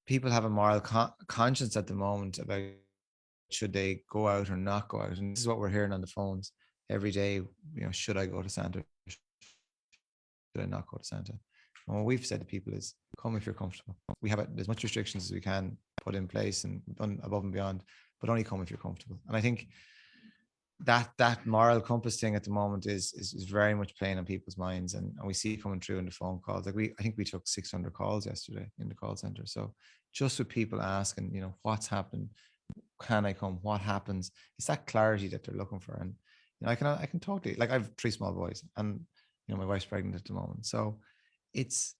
people have a moral conscience at the moment about should they go out or not go out. And this is what we're hearing on the phones every day. Should I go to Santa? Should I not go to Santa? And what we've said to people is, come if you're comfortable. We have as much restrictions as we can put in place and above and beyond, but only come if you're comfortable. And I think that moral compass thing at the moment is very much playing on people's minds, and we see it coming through in the phone calls. Like I think we took 600 calls yesterday in the call center. So just with people asking, what's happened, can I come, what happens, it's that clarity that they're looking for. And I can totally, like, I have 3 small boys, and my wife's pregnant at the moment, so it's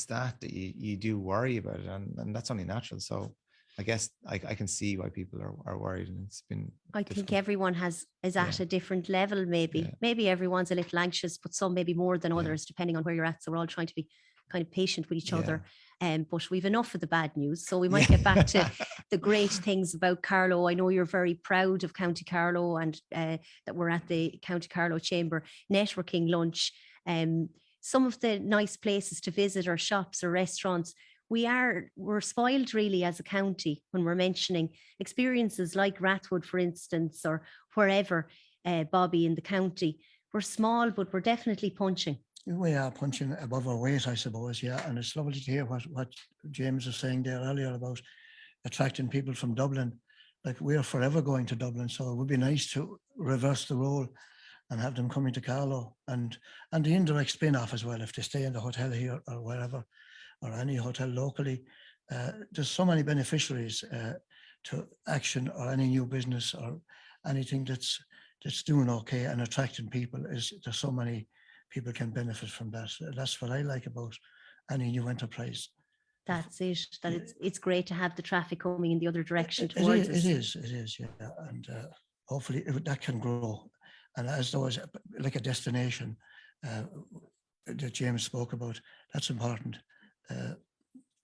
that you do worry about it, and that's only natural. So I guess I can see why people are worried, and it's been I think everyone is at a different level. Yeah. Maybe everyone's a little anxious, but some maybe more than Yeah. others, depending on where you're at. So we're all trying to be kind of patient with each Yeah. other. But we've enough of the bad news, so we might get back to the great things about Carlow. I know you're very proud of County Carlow, and that we're at the County Carlow Chamber networking lunch. Some of the nice places to visit, or shops or restaurants. We're spoiled really as a county when we're mentioning experiences like Rathwood, for instance, or wherever, Bobby, in the county. We're small, but we're definitely punching. We are punching above our weight, I suppose, yeah. And it's lovely to hear what James was saying there earlier about attracting people from Dublin. Like, we're forever going to Dublin, so it would be nice to reverse the role and have them coming to Carlow, and the indirect spin-off as well, if they stay in the hotel here or wherever, or any hotel locally. There's so many beneficiaries to action, or any new business, or anything that's doing okay and attracting people. There's so many people can benefit from that. That's what I like about any new enterprise. That's it. It's great to have the traffic coming in the other direction towards us. It is, yeah. And hopefully that can grow. And as though it's like a destination that James spoke about, that's important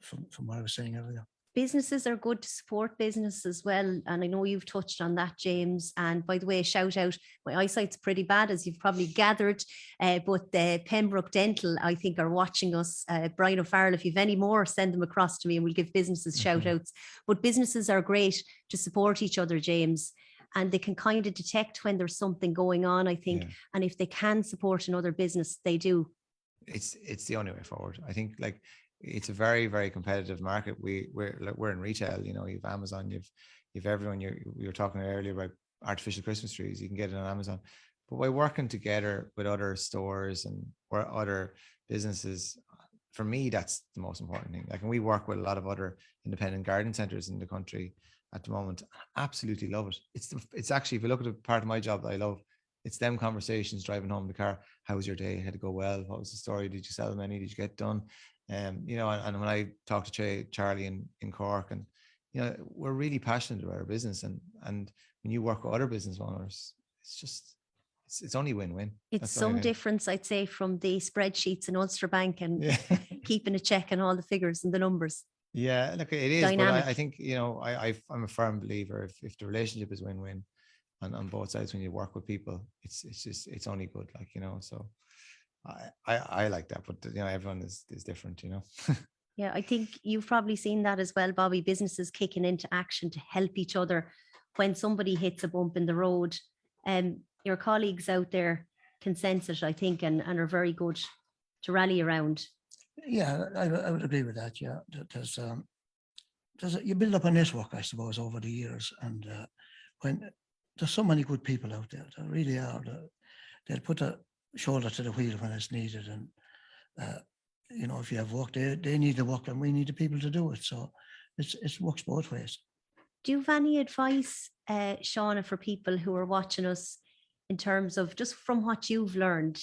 from what I was saying earlier. Businesses are good to support business as well. And I know you've touched on that, James. And by the way, shout out, my eyesight's pretty bad, as you've probably gathered, but the Pembroke Dental, I think, are watching us. Brian O'Farrell, if you've any more, send them across to me and we'll give businesses shout outs. But businesses are great to support each other, James. And they can kind of detect when there's something going on, I think. Yeah. And if they can support another business, they do. It's the only way forward. I think, like, it's a very, very competitive market. We're in retail, you've Amazon, you've everyone. You were talking earlier about artificial Christmas trees. You can get it on Amazon, but by working together with other stores and or other businesses, for me, that's the most important thing. Like, and we work with a lot of other independent garden centers in the country at the moment. Absolutely love it. It's actually, if you look at the part of my job that I love, it's them conversations driving home in the car. How was your day? Had it go well? What was the story? Did you sell many? Did you get done? And when I talk to Charlie in Cork, and we're really passionate about our business, and when you work with other business owners, it's only win-win. It's some difference, I'd say, from the spreadsheets in Ulster Bank and keeping a check on all the figures and the numbers. Yeah, look, it is. Dynamic. But I think I'm a firm believer, if the relationship is win-win on both sides, when you work with people, it's only good. Like, so. I like that, but everyone is different, Yeah, I think you've probably seen that as well, Bobby. Businesses kicking into action to help each other when somebody hits a bump in the road. Your colleagues out there can sense it, I think, and are very good to rally around. Yeah, I would agree with that. Yeah, you build up a network, I suppose, over the years, and when there's so many good people out there, there really are. They'll put a shoulder to the wheel when it's needed, and if you have work, they need the work, and we need the people to do it. So it works both ways. Do you have any advice, Shauna, for people who are watching us, in terms of just from what you've learned,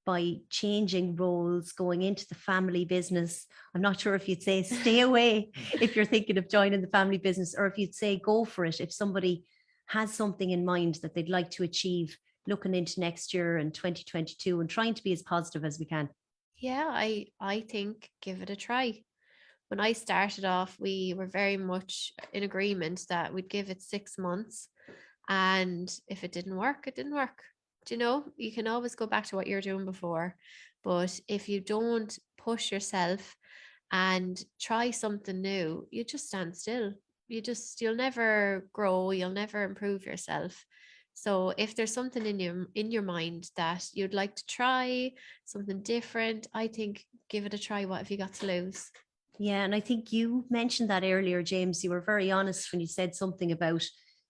by changing roles, going into the family business? I'm not sure if you'd say stay away if you're thinking of joining the family business, or if you'd say go for it if somebody has something in mind that they'd like to achieve, looking into next year and 2022, and trying to be as positive as we can. Yeah, I think give it a try. When I started off, we were very much in agreement that we'd give it 6 months, and if it didn't work, it didn't work. Do you know, you can always go back to what you're doing before, but if you don't push yourself and try something new, you just stand still. You'll never grow, you'll never improve yourself. So if there's something in your mind that you'd like to try, something different, I think give it a try. What have you got to lose? Yeah, and I think you mentioned that earlier, James. You were very honest when you said something about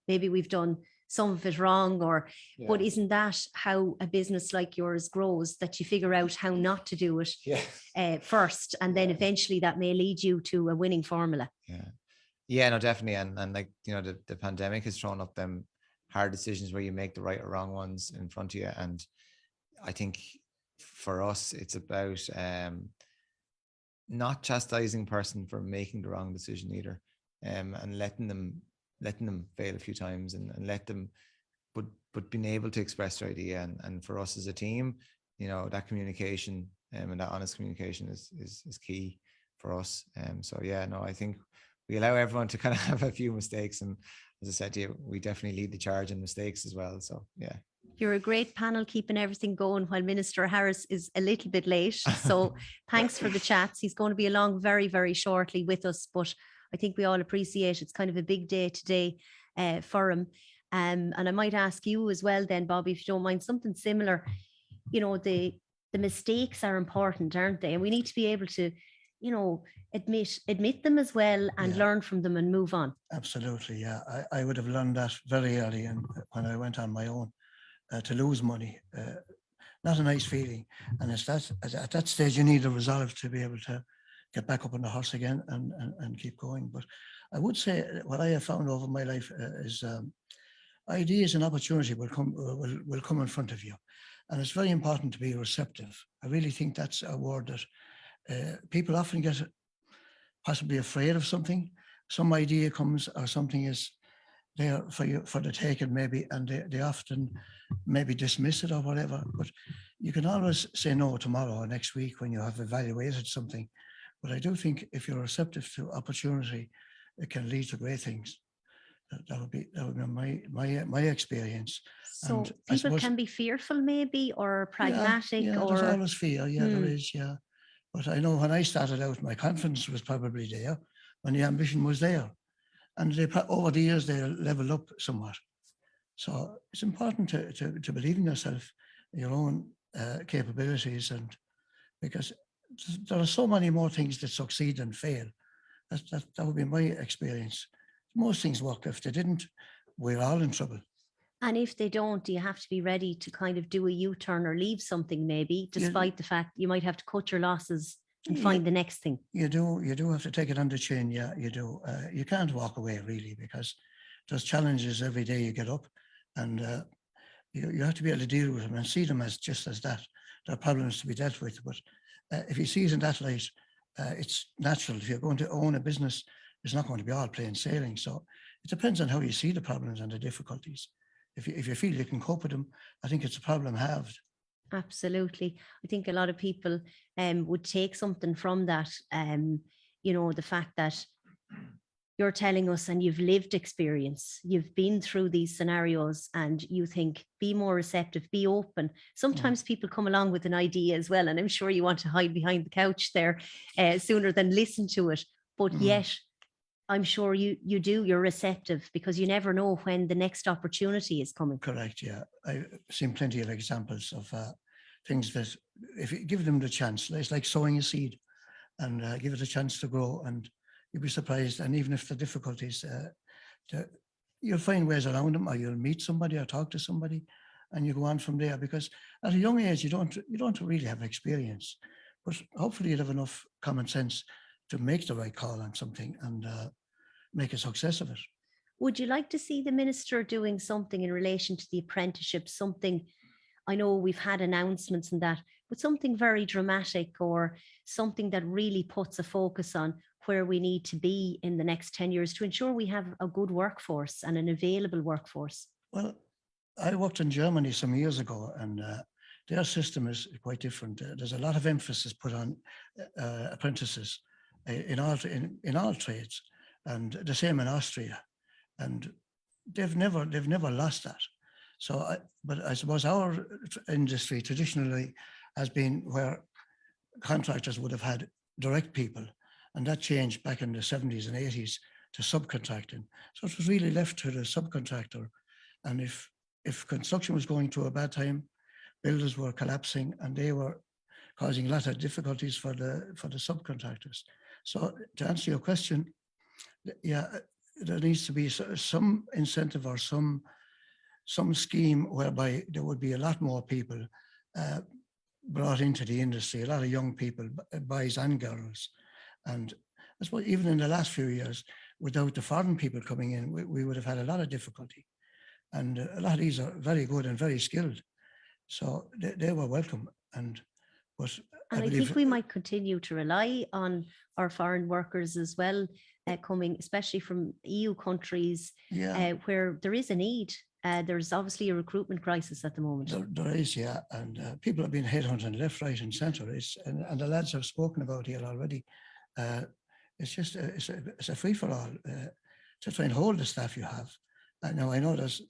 maybe we've done some of it wrong, or but isn't that how a business like yours grows, that you figure out how not to do it first, and then eventually that may lead you to a winning formula. Yeah, no, definitely. And like, you know, the pandemic has thrown up them hard decisions where you make the right or wrong ones in front of you. And I think for us, it's about not chastising person for making the wrong decision either, and letting them fail a few times and let them, but being able to express their idea. And for us as a team, you know, that communication and that honest communication is key for us. So yeah, no, I think we allow everyone to kind of have a few mistakes, and as I said to you, we definitely lead the charge in mistakes as well. So yeah. You're a great panel, keeping everything going while Minister Harris is a little bit late. So thanks for the chats. He's going to be along very, very shortly with us, but I think we all appreciate it's kind of a big day today for him. And I might ask you as well then, Bobby, if you don't mind, something similar. You know, the mistakes are important, aren't they? And we need to be able to, you know, admit them as well and learn from them and move on. Absolutely, yeah. I would have learned that very early when I went on my own. To lose money, not a nice feeling. And it's at that stage you need a resolve to be able to get back up on the horse again and keep going. But I would say what I have found over my life is ideas and opportunity will come in front of you. And it's very important to be receptive. I really think that's a word that people often get possibly afraid of something. Some idea comes or something is there for the taking maybe, and they often maybe dismiss it or whatever, but you can always say no tomorrow or next week when you have evaluated something. But I do think if you're receptive to opportunity, it can lead to great things. That would be my experience. So and people can be fearful maybe, or pragmatic, or there's always fear. There is, but I know when I started out, my confidence was probably there when the ambition was there. And over the years, they level up somewhat. So it's important to believe in yourself, your own capabilities, and because there are so many more things that succeed than fail. That would be my experience. Most things work. If they didn't, we're all in trouble. And if they don't, you have to be ready to kind of do a U-turn or leave something maybe, despite the fact you might have to cut your losses and find the next thing. You do have to take it on the chin. Yeah, you do. You can't walk away really, because there's challenges every day you get up, and you have to be able to deal with them and see them as just as that. There are problems to be dealt with. But if you see it in that light, it's natural. If you're going to own a business, it's not going to be all plain sailing. So it depends on how you see the problems and the difficulties. If you feel you can cope with them, I think it's a problem halved. Absolutely. I think a lot of people would take something from that, you know, the fact that you're telling us and you've lived experience, you've been through these scenarios, and you think, be more receptive, be open. Sometimes people come along with an idea as well, and I'm sure you want to hide behind the couch there sooner than listen to it. But yet, I'm sure you're receptive, because you never know when the next opportunity is coming. Correct, yeah. I've seen plenty of examples of things that if you give them the chance, it's like sowing a seed, and give it a chance to grow, and you'll be surprised. And even if the difficulties, you'll find ways around them, or you'll meet somebody or talk to somebody, and you go on from there. Because at a young age, you don't really have experience, but hopefully you'll have enough common sense to make the right call on something and make a success of it. Would you like to see the minister doing something in relation to the apprenticeship? Something, I know we've had announcements and that, but something very dramatic, or something that really puts a focus on where we need to be in the next 10 years to ensure we have a good workforce and an available workforce? Well, I worked in Germany some years ago, and their system is quite different. There's a lot of emphasis put on apprentices in all trades, and the same in Austria. And they've never lost that. So, but I suppose our industry traditionally has been where contractors would have had direct people, and that changed back in the 70s and 80s to subcontracting. So it was really left to the subcontractor. And if construction was going through a bad time, builders were collapsing and they were causing a lot of difficulties for the subcontractors. So to answer your question, yeah, there needs to be some incentive or some scheme whereby there would be a lot more people brought into the industry, a lot of young people, boys and girls. And I suppose even in the last few years, without the foreign people coming in, we would have had a lot of difficulty. And a lot of these are very good and very skilled. So they were welcome. And I think we might continue to rely on our foreign workers as well, coming, especially from EU countries, where there is a need. There's obviously a recruitment crisis at the moment. There is, yeah. And people have been headhunted left, right and centre. And the lads have spoken about here already. It's just, it's a free-for-all to try and hold the staff you have. Now, I know there's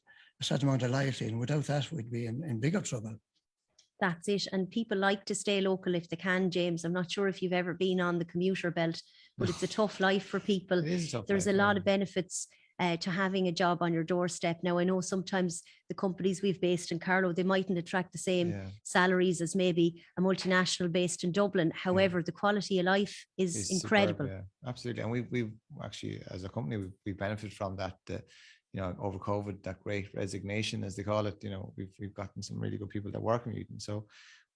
a certain amount of loyalty, and without that, we'd be in bigger trouble. That's it. And people like to stay local if they can, James. I'm not sure if you've ever been on the commuter belt, but it's a tough life for people. There's a lot of benefits to having a job on your doorstep. Now, I know sometimes the companies we've based in Carlow, they mightn't attract the same salaries as maybe a multinational based in Dublin. However, the quality of life is incredible. Superb, yeah, absolutely. And we've actually, as a company, we benefit from that. You know, over COVID, that great resignation, as they call it, you know, we've gotten some really good people that work in Newton. So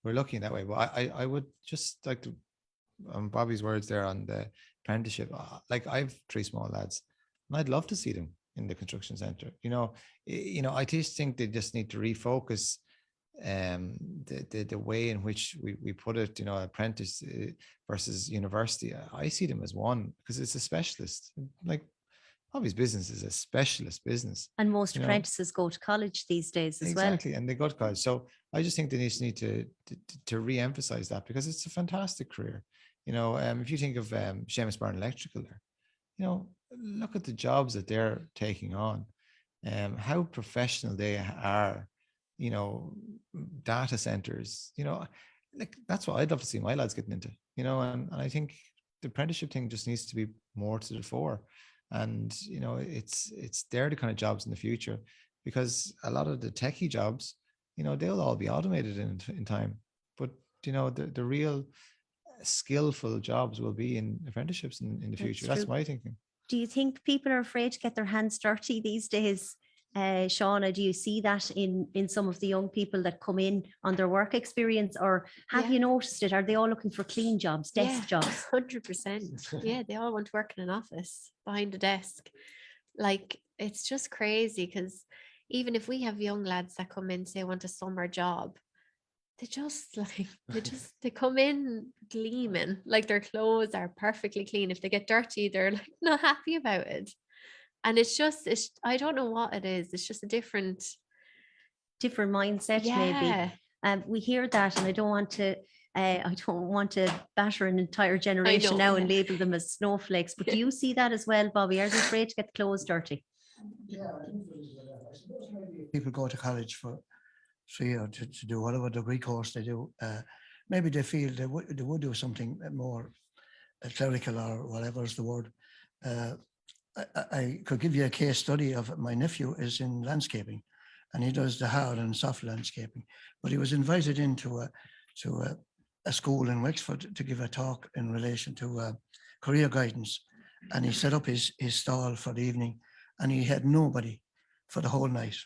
we're lucky in that way. But I would just like to, Bobby's words there on the apprenticeship, like I've 3 small lads, and I'd love to see them in the construction centre. You know, I just think they just need to refocus the way in which we put it, you know, apprentice versus university. I see them as one, because it's a specialist. Like, Bobby's business is a specialist business. And most apprentices go to college these days as well. Exactly, and they go to college. So I just think they need to re-emphasize that, because it's a fantastic career. You know, if you think of Seamus Byrne Electrical there, you know, look at the jobs that they're taking on, how professional they are, you know, data centers, you know, like that's what I'd love to see my lads getting into, you know, and I think the apprenticeship thing just needs to be more to the fore. And, you know, they're the kind of jobs in the future, because a lot of the techie jobs, you know, they'll all be automated in time. But, you know, the real skillful jobs will be in apprenticeships in the future. That's my thinking. Do you think people are afraid to get their hands dirty these days? Shauna, do you see that in some of the young people that come in on their work experience, or have you noticed it? Are they all looking for clean jobs, desk jobs? 100%. Yeah, they all want to work in an office behind a desk. Like, it's just crazy, because even if we have young lads that come in, say, want a summer job, they come in gleaming, like their clothes are perfectly clean. If they get dirty, they're like not happy about it. And it's I don't know what it is. It's just a different mindset, maybe. We hear that, and I don't want to batter an entire generation now and label them as snowflakes. But do you see that as well, Bobby? Are they afraid to get the clothes dirty? Yeah, people go to college for 3 years to do whatever degree course they do. Maybe they feel they would do something more clerical, or whatever is the word. I could give you a case study of my nephew is in landscaping, and he does the hard and soft landscaping. But he was invited into a school in Wexford to give a talk in relation to career guidance, and he set up his stall for the evening, and he had nobody for the whole night.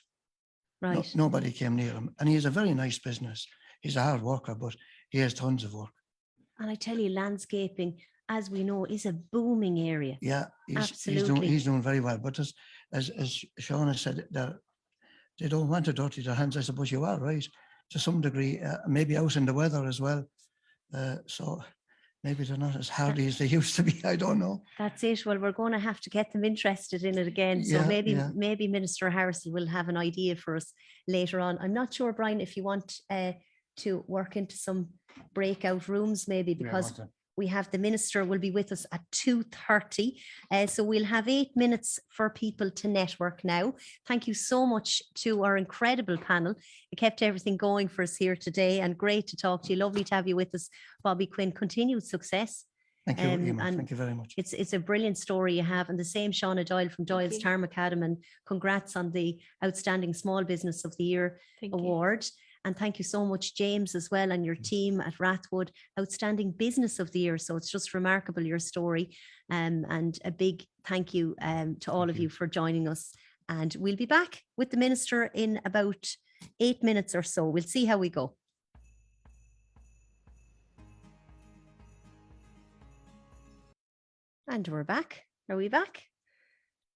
Right. Nobody came near him, and he has a very nice business. He's a hard worker, but he has tons of work. And I tell you, landscaping, as we know, is a booming area. Yeah, he's doing very well. But as Shauna said, they don't want to dirty their hands. I suppose you are right, to some degree, maybe out in the weather as well. So maybe they're not as hardy as they used to be. I don't know. That's it. Well, we're going to have to get them interested in it again. So maybe Minister Harrison will have an idea for us later on. I'm not sure, Brian, if you want to work into some breakout rooms, maybe, because We have the minister will be with us at 2:30. So we'll have 8 minutes for people to network now. Thank you so much to our incredible panel. You kept everything going for us here today, and great to talk to you. Lovely to have you with us, Bobby Quinn. Continued success. Thank you, Eimear. Thank you very much. It's a brilliant story you have, and the same Shauna Doyle from Doyle's Tarmacadam, and congrats on the Outstanding Small Business of the Year award. And thank you so much, James, as well, and your team at Rathwood, Outstanding Business of the Year. So it's just remarkable, your story. And a big thank you to all of you for joining us. And we'll be back with the minister in about 8 minutes or so. We'll see how we go. And we're back. Are we back?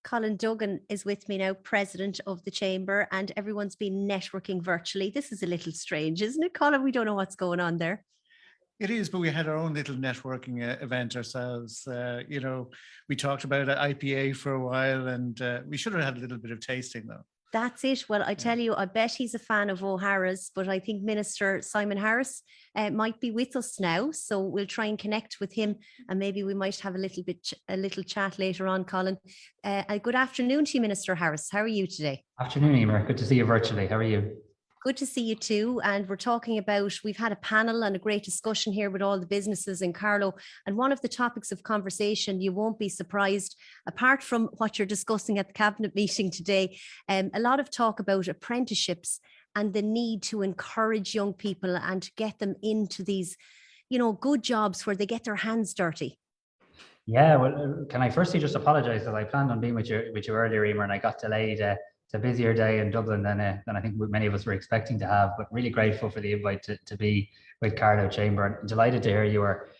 Colin Duggan is with me now, president of the chamber, and everyone's been networking virtually. This is a little strange, isn't it, Colin? We don't know what's going on there. It is, but we had our own little networking event ourselves. You know, we talked about IPA for a while, and we should have had a little bit of tasting though. That's it. Well, I tell you, I bet he's a fan of O'Hara's, but I think Minister Simon Harris might be with us now. So we'll try and connect with him, and maybe we might have a little chat later on, Colin. Good afternoon to you, Minister Harris. How are you today? Afternoon, Eimear. Good to see you virtually. How are you? Good to see you too. And we're talking about, we've had a panel and a great discussion here with all the businesses in Carlow. And one of the topics of conversation, you won't be surprised, apart from what you're discussing at the cabinet meeting today, a lot of talk about apprenticeships and the need to encourage young people and to get them into these, you know, good jobs where they get their hands dirty. Yeah, well, can I firstly just apologise, because I planned on being with you earlier, Eimear, and I got delayed. It's a busier day in Dublin than I think many of us were expecting to have, but really grateful for the invite to be with Carlow Chamber, and delighted to hear you were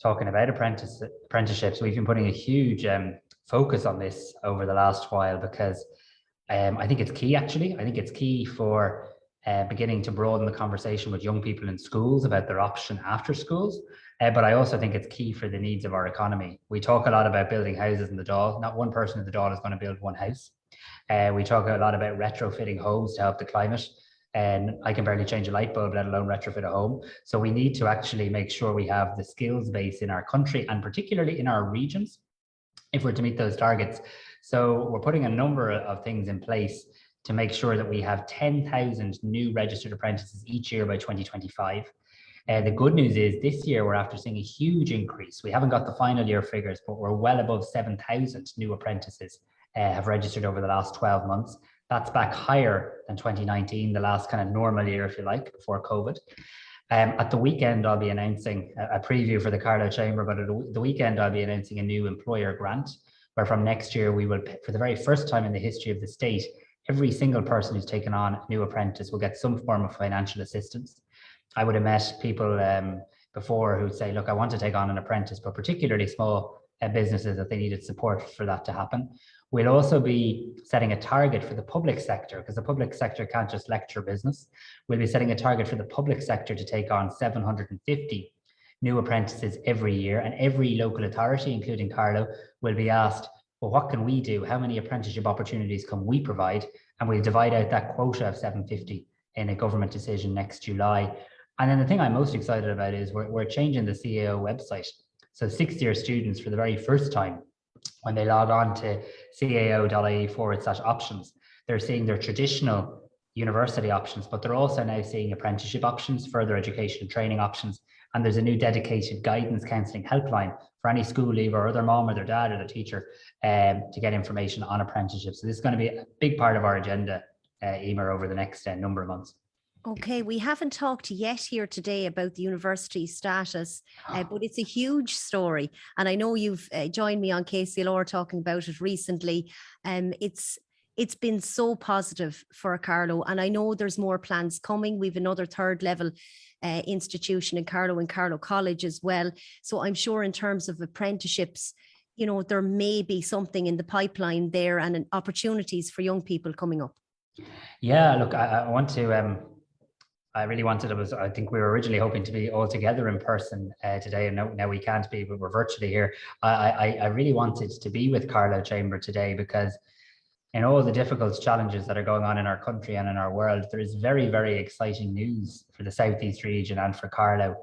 talking about apprenticeships. We've been putting a huge focus on this over the last while, because I think it's key, actually. I think it's key for beginning to broaden the conversation with young people in schools about their option after schools. But I also think it's key for the needs of our economy. We talk a lot about building houses in the Doyle. Not one person in the Doyle is going to build one house. We talk a lot about retrofitting homes to help the climate, and I can barely change a light bulb, let alone retrofit a home. So we need to actually make sure we have the skills base in our country, and particularly in our regions, if we're to meet those targets. So we're putting a number of things in place to make sure that we have 10,000 new registered apprentices each year by 2025. The good news is this year we're after seeing a huge increase. We haven't got the final year figures, but we're well above 7,000 new apprentices have registered over the last 12 months. That's back higher than 2019, the last kind of normal year, if you like, before COVID. At the weekend, I'll be announcing a preview for the Carlow Chamber, but at the weekend, I'll be announcing a new employer grant, where from next year, we will, for the very first time in the history of the state, every single person who's taken on a new apprentice will get some form of financial assistance. I would have met people before who'd say, look, I want to take on an apprentice, but particularly small businesses, that they needed support for that to happen. We'll also be setting a target for the public sector, because the public sector can't just lecture business. We'll be setting a target for the public sector to take on 750 new apprentices every year, and every local authority, including Carlow, will be asked, well, what can we do? How many apprenticeship opportunities can we provide? And we'll divide out that quota of 750 in a government decision next July. And then the thing I'm most excited about is we're changing the CAO website. So 6th-year students, for the very first time, when they log on to cao.ie/options, they're seeing their traditional university options, but they're also now seeing apprenticeship options, further education and training options. And there's a new dedicated guidance counselling helpline for any school leaver or their mom or their dad or their teacher to get information on apprenticeships. So this is going to be a big part of our agenda, Eimear, over the next number of months. Okay, we haven't talked yet here today about the university status, but it's a huge story. And I know you've joined me on KCLR talking about it recently. It's been so positive for Carlow, and I know there's more plans coming. We've another 3rd level institution in Carlow and Carlow College as well. So I'm sure in terms of apprenticeships, you know, there may be something in the pipeline there and opportunities for young people coming up. Yeah, look, I want to... I really wanted, I think we were originally hoping to be all together in person today, and now we can't be, but we're virtually here. I really wanted to be with Carlow Chamber today, because in all the difficult challenges that are going on in our country and in our world, there is very, very exciting news for the Southeast region and for Carlow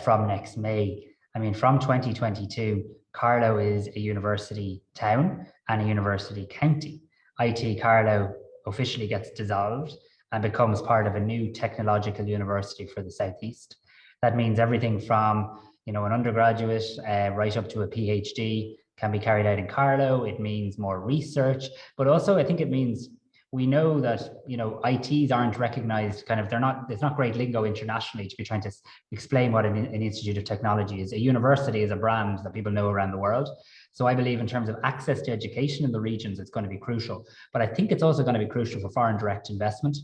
from next May. I mean, from 2022, Carlow is a university town and a university county. IT Carlow officially gets dissolved and becomes part of a new technological university for the Southeast. That means everything from, an undergraduate right up to a PhD can be carried out in Carlow. It means more research, but also I think it means we know that, ITs aren't recognized, there's not great lingo internationally to be trying to explain what an institute of technology is. A university is a brand that people know around the world. So I believe in terms of access to education in the regions, it's going to be crucial. But I think it's also going to be crucial for foreign direct investment,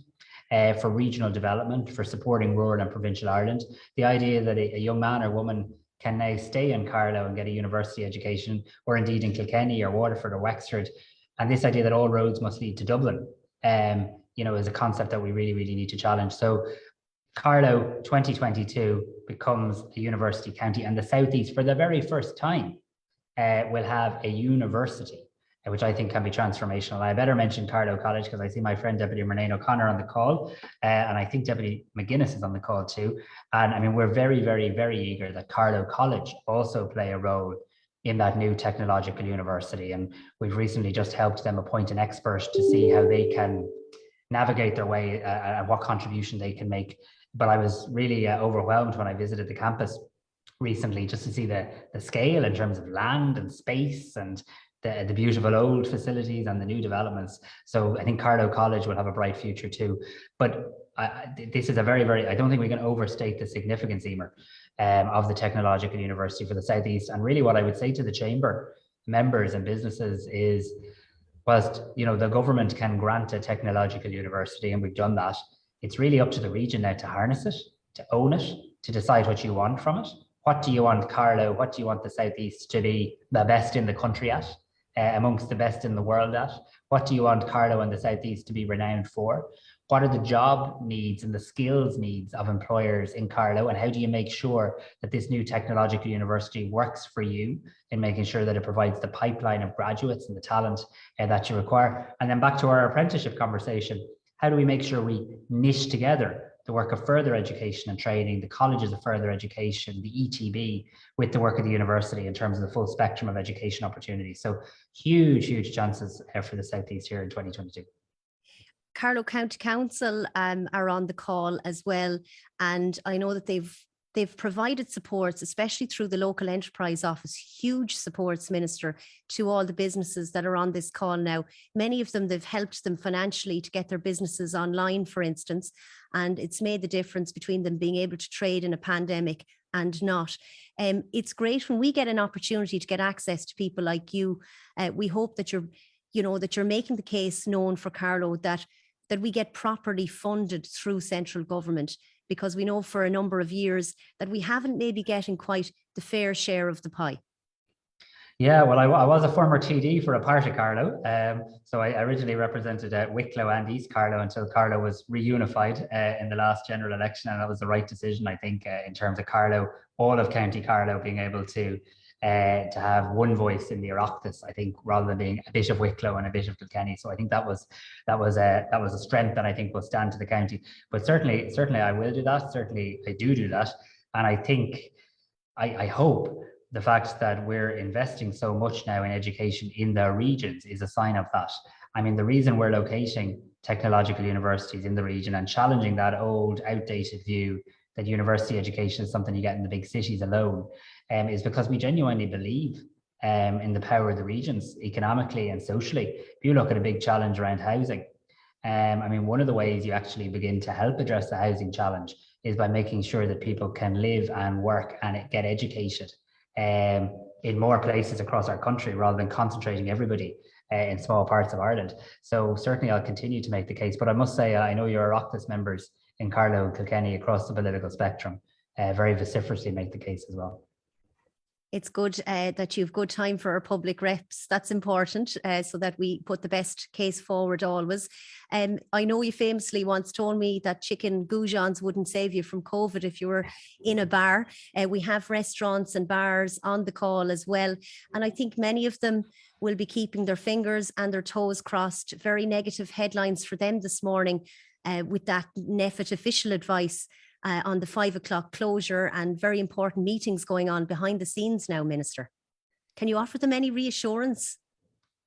for regional development, for supporting rural and provincial Ireland. The idea that a young man or woman can now stay in Carlow and get a university education, or indeed in Kilkenny or Waterford or Wexford, and this idea that all roads must lead to Dublin, is a concept that we really, really need to challenge. So Carlow 2022 becomes a university county, and the Southeast for the very first time will have a university, which I think can be transformational. I better mention Carlow College because I see my friend Deputy Bhraonain O'Connor on the call, and I think Deputy McGuinness is on the call too. And I mean, we're very, very, very eager that Carlow College also play a role in that new technological university. And we've recently just helped them appoint an expert to see how they can navigate their way and what contribution they can make. But I was really overwhelmed when I visited the campus recently just to see the scale in terms of land and space and the beautiful old facilities and the new developments. So I think Carlow College will have a bright future too. But this is a very, very, I don't think we can overstate the significance, Eimear, of the technological university for the Southeast. And really what I would say to the chamber members and businesses is, whilst the government can grant a technological university, and we've done that, it's really up to the region now to harness it, to own it, to decide what you want from it. What do you want Carlow, what do you want the Southeast to be the best in the country at, amongst the best in the world at? What do you want Carlow and the Southeast to be renowned for? What are the job needs and the skills needs of employers in Carlow? And how do you make sure that this new technological university works for you in making sure that it provides the pipeline of graduates and the talent that you require? And then back to our apprenticeship conversation, how do we make sure we knit together the work of further education and training, the colleges of further education, the ETB, with the work of the university in terms of the full spectrum of education opportunities? So huge, huge chances for the Southeast here in 2022. Carlow County Council are on the call as well, and I know that they've provided supports, especially through the local enterprise office, huge supports, Minister, to all the businesses that are on this call now. Many of them, they've helped them financially to get their businesses online, for instance, and it's made the difference between them being able to trade in a pandemic and not. It's great when we get an opportunity to get access to people like you. We hope that you're making the case known for Carlow that we get properly funded through central government, because we know for a number of years that we haven't maybe getting quite the fair share of the pie. Yeah, well, I was a former TD for a part of Carlow. So I originally represented Wicklow and East Carlow until Carlow was reunified in the last general election. And that was the right decision, I think, in terms of Carlow, all of County Carlow being able to have one voice in the Oireachtas, I think, rather than being a bit of Wicklow and a bit of Kilkenny. So I think that was a strength that I think will stand to the county. But certainly I will do that. Certainly I do that. And I think, I hope the fact that we're investing so much now in education in the regions is a sign of that. I mean, the reason we're locating technological universities in the region and challenging that old, outdated view that university education is something you get in the big cities alone is because we genuinely believe in the power of the regions economically and socially. If you look at a big challenge around housing, I mean, one of the ways you actually begin to help address the housing challenge is by making sure that people can live and work and get educated in more places across our country, rather than concentrating everybody in small parts of Ireland. So certainly I'll continue to make the case, but I must say, I know your Oireachtas members in Carlow and Kilkenny across the political spectrum very vociferously make the case as well. It's good that you've good time for our public reps. That's important, so that we put the best case forward always. I know you famously once told me that chicken goujons wouldn't save you from COVID if you were in a bar. We have restaurants and bars on the call as well. And I think many of them will be keeping their fingers and their toes crossed. Very negative headlines for them this morning with that NPHET official advice on the 5 o'clock closure and very important meetings going on behind the scenes now, Minister. Can you offer them any reassurance?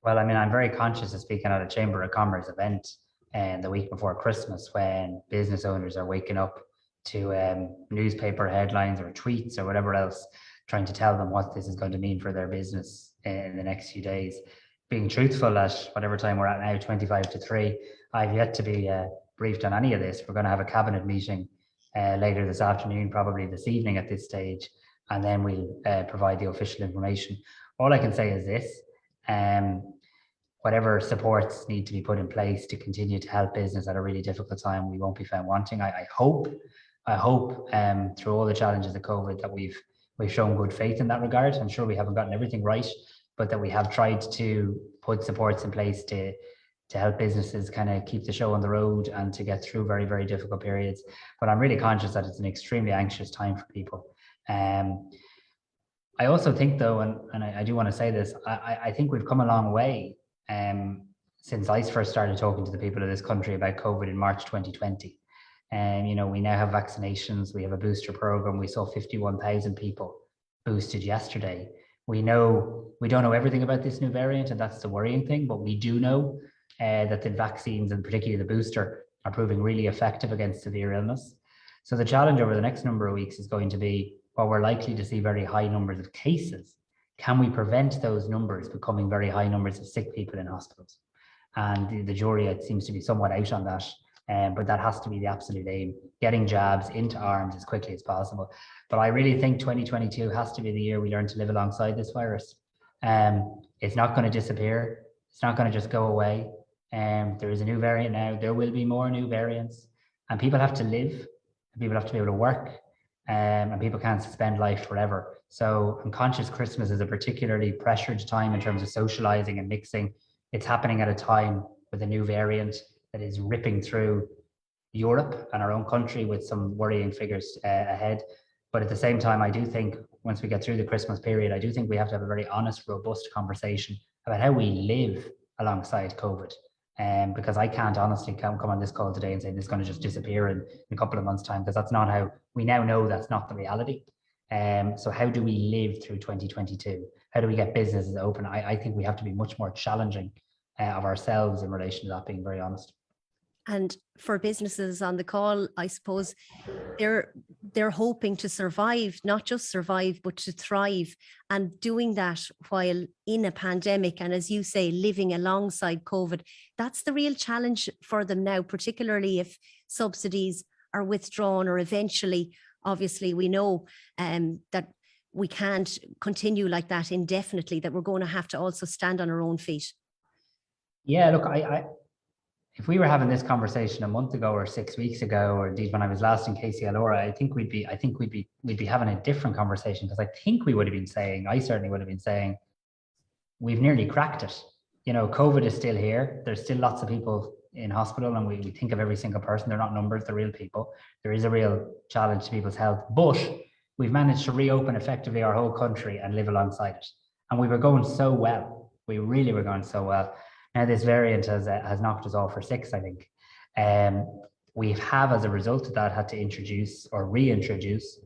Well, I mean, I'm very conscious of speaking at a Chamber of Commerce event the week before Christmas, when business owners are waking up to newspaper headlines or tweets or whatever else, trying to tell them what this is going to mean for their business in the next few days. Being truthful, at whatever time we're at now, 25 to 3, I've yet to be briefed on any of this. We're going to have a cabinet meeting later this afternoon, probably this evening at this stage, and then we'll provide the official information. All I can say is this: whatever supports need to be put in place to continue to help business at a really difficult time, we won't be found wanting. I hope through all the challenges of COVID that we've shown good faith in that regard. I'm sure we haven't gotten everything right, but that we have tried to put supports in place to help businesses kind of keep the show on the road and to get through very, very difficult periods. But I'm really conscious that it's an extremely anxious time for people. I also think, though, and I do want to say this, I think we've come a long way since I first started talking to the people of this country about COVID in March 2020. And, you know, we now have vaccinations, we have a booster program. We saw 51,000 people boosted yesterday. We don't know everything about this new variant, and that's the worrying thing, but we do know that the vaccines, and particularly the booster, are proving really effective against severe illness. So the challenge over the next number of weeks is going to be, while we're likely to see very high numbers of cases, can we prevent those numbers becoming very high numbers of sick people in hospitals? And the jury, it seems to be somewhat out on that, but that has to be the absolute aim, getting jabs into arms as quickly as possible. But I really think 2022 has to be the year we learn to live alongside this virus. It's not going to disappear. It's not going to just go away. There is a new variant now. There will be more new variants, and people have to live, and people have to be able to work, and people can't suspend life forever. So I'm conscious Christmas is a particularly pressured time in terms of socializing and mixing. It's happening at a time with a new variant that is ripping through Europe and our own country with some worrying figures ahead. But at the same time, I do think once we get through the Christmas period, I do think we have to have a very honest, robust conversation about how we live alongside COVID. Because I can't honestly come on this call today and say this is going to just disappear in a couple of months' time, because that's not how we now know that's not the reality. So how do we live through 2022? How do we get businesses open? I think we have to be much more challenging of ourselves in relation to that, being very honest. And for businesses on the call, I suppose they're hoping to survive, not just survive, but to thrive, and doing that while in a pandemic. And as you say, living alongside COVID, that's the real challenge for them now, particularly if subsidies are withdrawn, or eventually, obviously, we know that we can't continue like that indefinitely, that we're going to have to also stand on our own feet. Yeah, look, if we were having this conversation a month ago or 6 weeks ago, or indeed when I was last in KCLR, I think we'd be having a different conversation, because I think we would have been saying, I certainly would have been saying, we've nearly cracked it. You know, COVID is still here. There's still lots of people in hospital, and we think of every single person. They're not numbers, they're real people. There is a real challenge to people's health, but we've managed to reopen effectively our whole country and live alongside it. And we were going so well. We really were going so well. Now this variant has knocked us all for six, I think. We have, as a result of that, had to introduce or reintroduce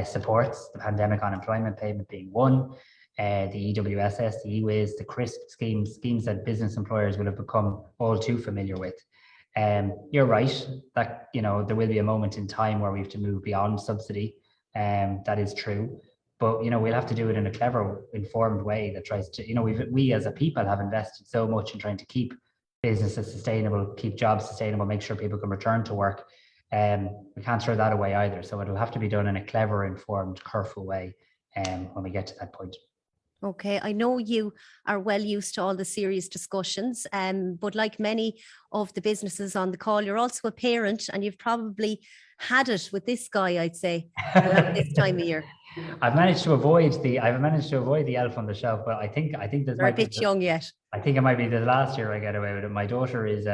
supports, the pandemic unemployment payment being one, the EWSS, the EWIS, the CRISP schemes that business employers will have become all too familiar with. You're right that, you know, there will be a moment in time where we have to move beyond subsidy. That is true. But, you know, we'll have to do it in a clever, informed way that tries to, you know, we as a people have invested so much in trying to keep businesses sustainable, keep jobs sustainable, make sure people can return to work. We can't throw that away either. So it'll have to be done in a clever, informed, careful way when we get to that point. Okay, I know you are well used to all the serious discussions, but like many of the businesses on the call, you're also a parent, and you've probably had it with this guy, I'd say, around this time of year. I've managed to avoid the elf on the shelf, but I think there's You're a bit young yet. I think it might be the last year I get away with it. My daughter is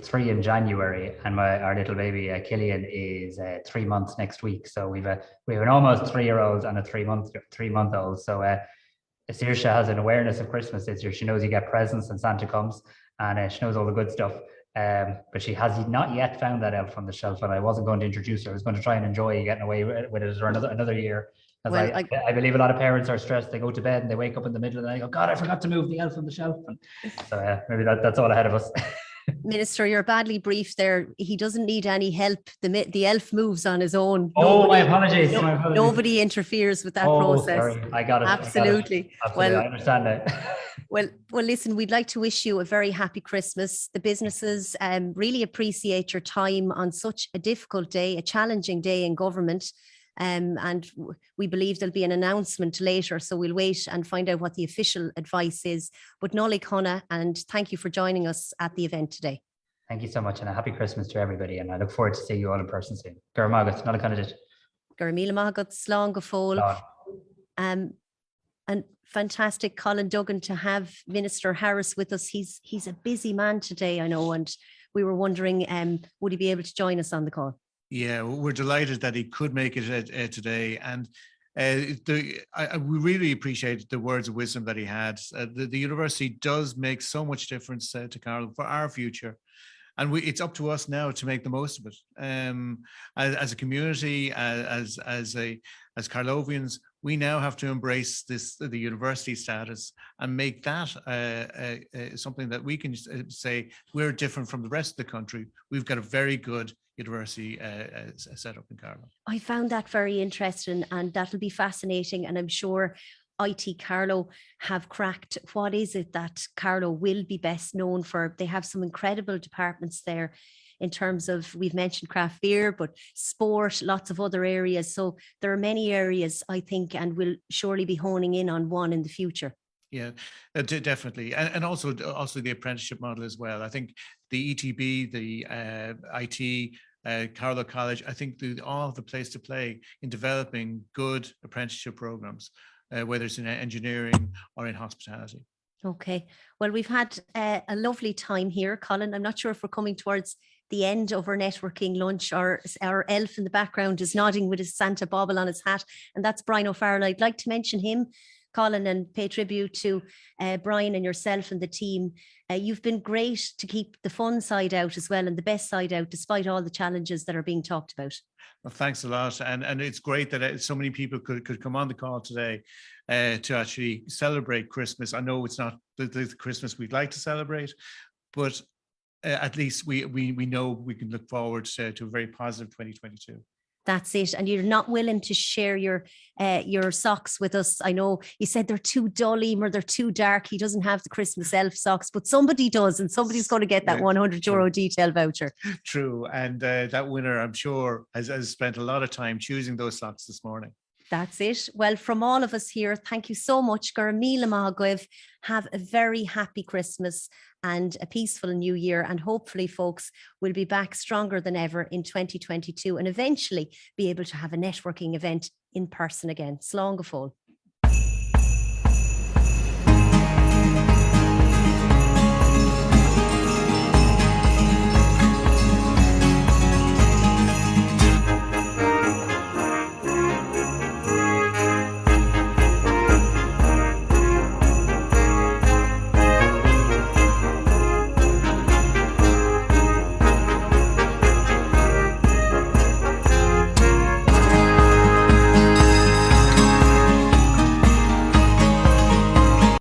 3 in January, and our little baby Killian is 3 months next week. So we have an almost 3-year-old and a 3-month-old. So Saoirse has an awareness of Christmas this year. She knows you get presents and Santa comes, and she knows all the good stuff. But she has not yet found that elf on the shelf, and I wasn't going to introduce her. I was going to try and enjoy getting away with it for another year. As Well, I believe a lot of parents are stressed. They go to bed and they wake up in the middle of the night and go, God, I forgot to move the elf on the shelf. And so maybe that's all ahead of us. Minister, you're badly briefed there. He doesn't need any help. The elf moves on his own. Oh, my apologies. Nobody interferes with that process. Sorry. I got it. Absolutely. Absolutely. I understand that. Well, listen, we'd like to wish you a very happy Christmas. The businesses really appreciate your time on such a difficult day, a challenging day in government. And we believe there'll be an announcement later, so we'll wait and find out what the official advice is. But Nollaig Hannah, and thank you for joining us at the event today. Thank you so much, and a happy Christmas to everybody. And I look forward to seeing you all in person soon. Gur Magat, not a candidate. Gur Míle Magat, Slán go fóill. And fantastic, Colin Duggan, to have Minister Harris with us. He's a busy man today, I know, and we were wondering, would he be able to join us on the call? Yeah, we're delighted that he could make it today, and we really appreciate the words of wisdom that he had. The university does make so much difference to Carlow for our future, and it's up to us now to make the most of it. As a community, as Carlovians, we now have to embrace the university status and make that something that we can say we're different from the rest of the country. We've got a very good university set up in Carlow. I found that very interesting, and that'll be fascinating, and I'm sure IT Carlow have cracked what is it that Carlow will be best known for. They have some incredible departments there in terms of, we've mentioned craft beer, but sport, lots of other areas. So there are many areas, I think, and we'll surely be honing in on one in the future. Yeah, definitely. And also the apprenticeship model as well. I think the ETB, the IT, Carlow College, I think all have the place to play in developing good apprenticeship programs, whether it's in engineering or in hospitality. Okay, well, we've had a lovely time here, Colin. I'm not sure if we're coming towards the end of our networking lunch, or our elf in the background is nodding with his Santa bauble on his hat, and that's Brian O'Farrell. I'd like to mention him, Colin, and pay tribute to Brian and yourself and the team. You've been great to keep the fun side out as well, and the best side out, despite all the challenges that are being talked about. Well, thanks a lot. And it's great that so many people could come on the call today to actually celebrate Christmas. I know it's not the Christmas we'd like to celebrate, but at least we know we can look forward to a very positive 2022. That's it. And you're not willing to share your socks with us. I know you said they're too dull, Eimear, they're too dark. He doesn't have the Christmas elf socks, but somebody does, and somebody's going to get that €100 detail voucher. True. And that winner, I'm sure, has spent a lot of time choosing those socks this morning. That's it. Well, from all of us here, thank you so much. Gur Míle Magat. Have a very happy Christmas and a peaceful new year. And hopefully, folks, will be back stronger than ever in 2022 and eventually be able to have a networking event in person again. Slán go fóill.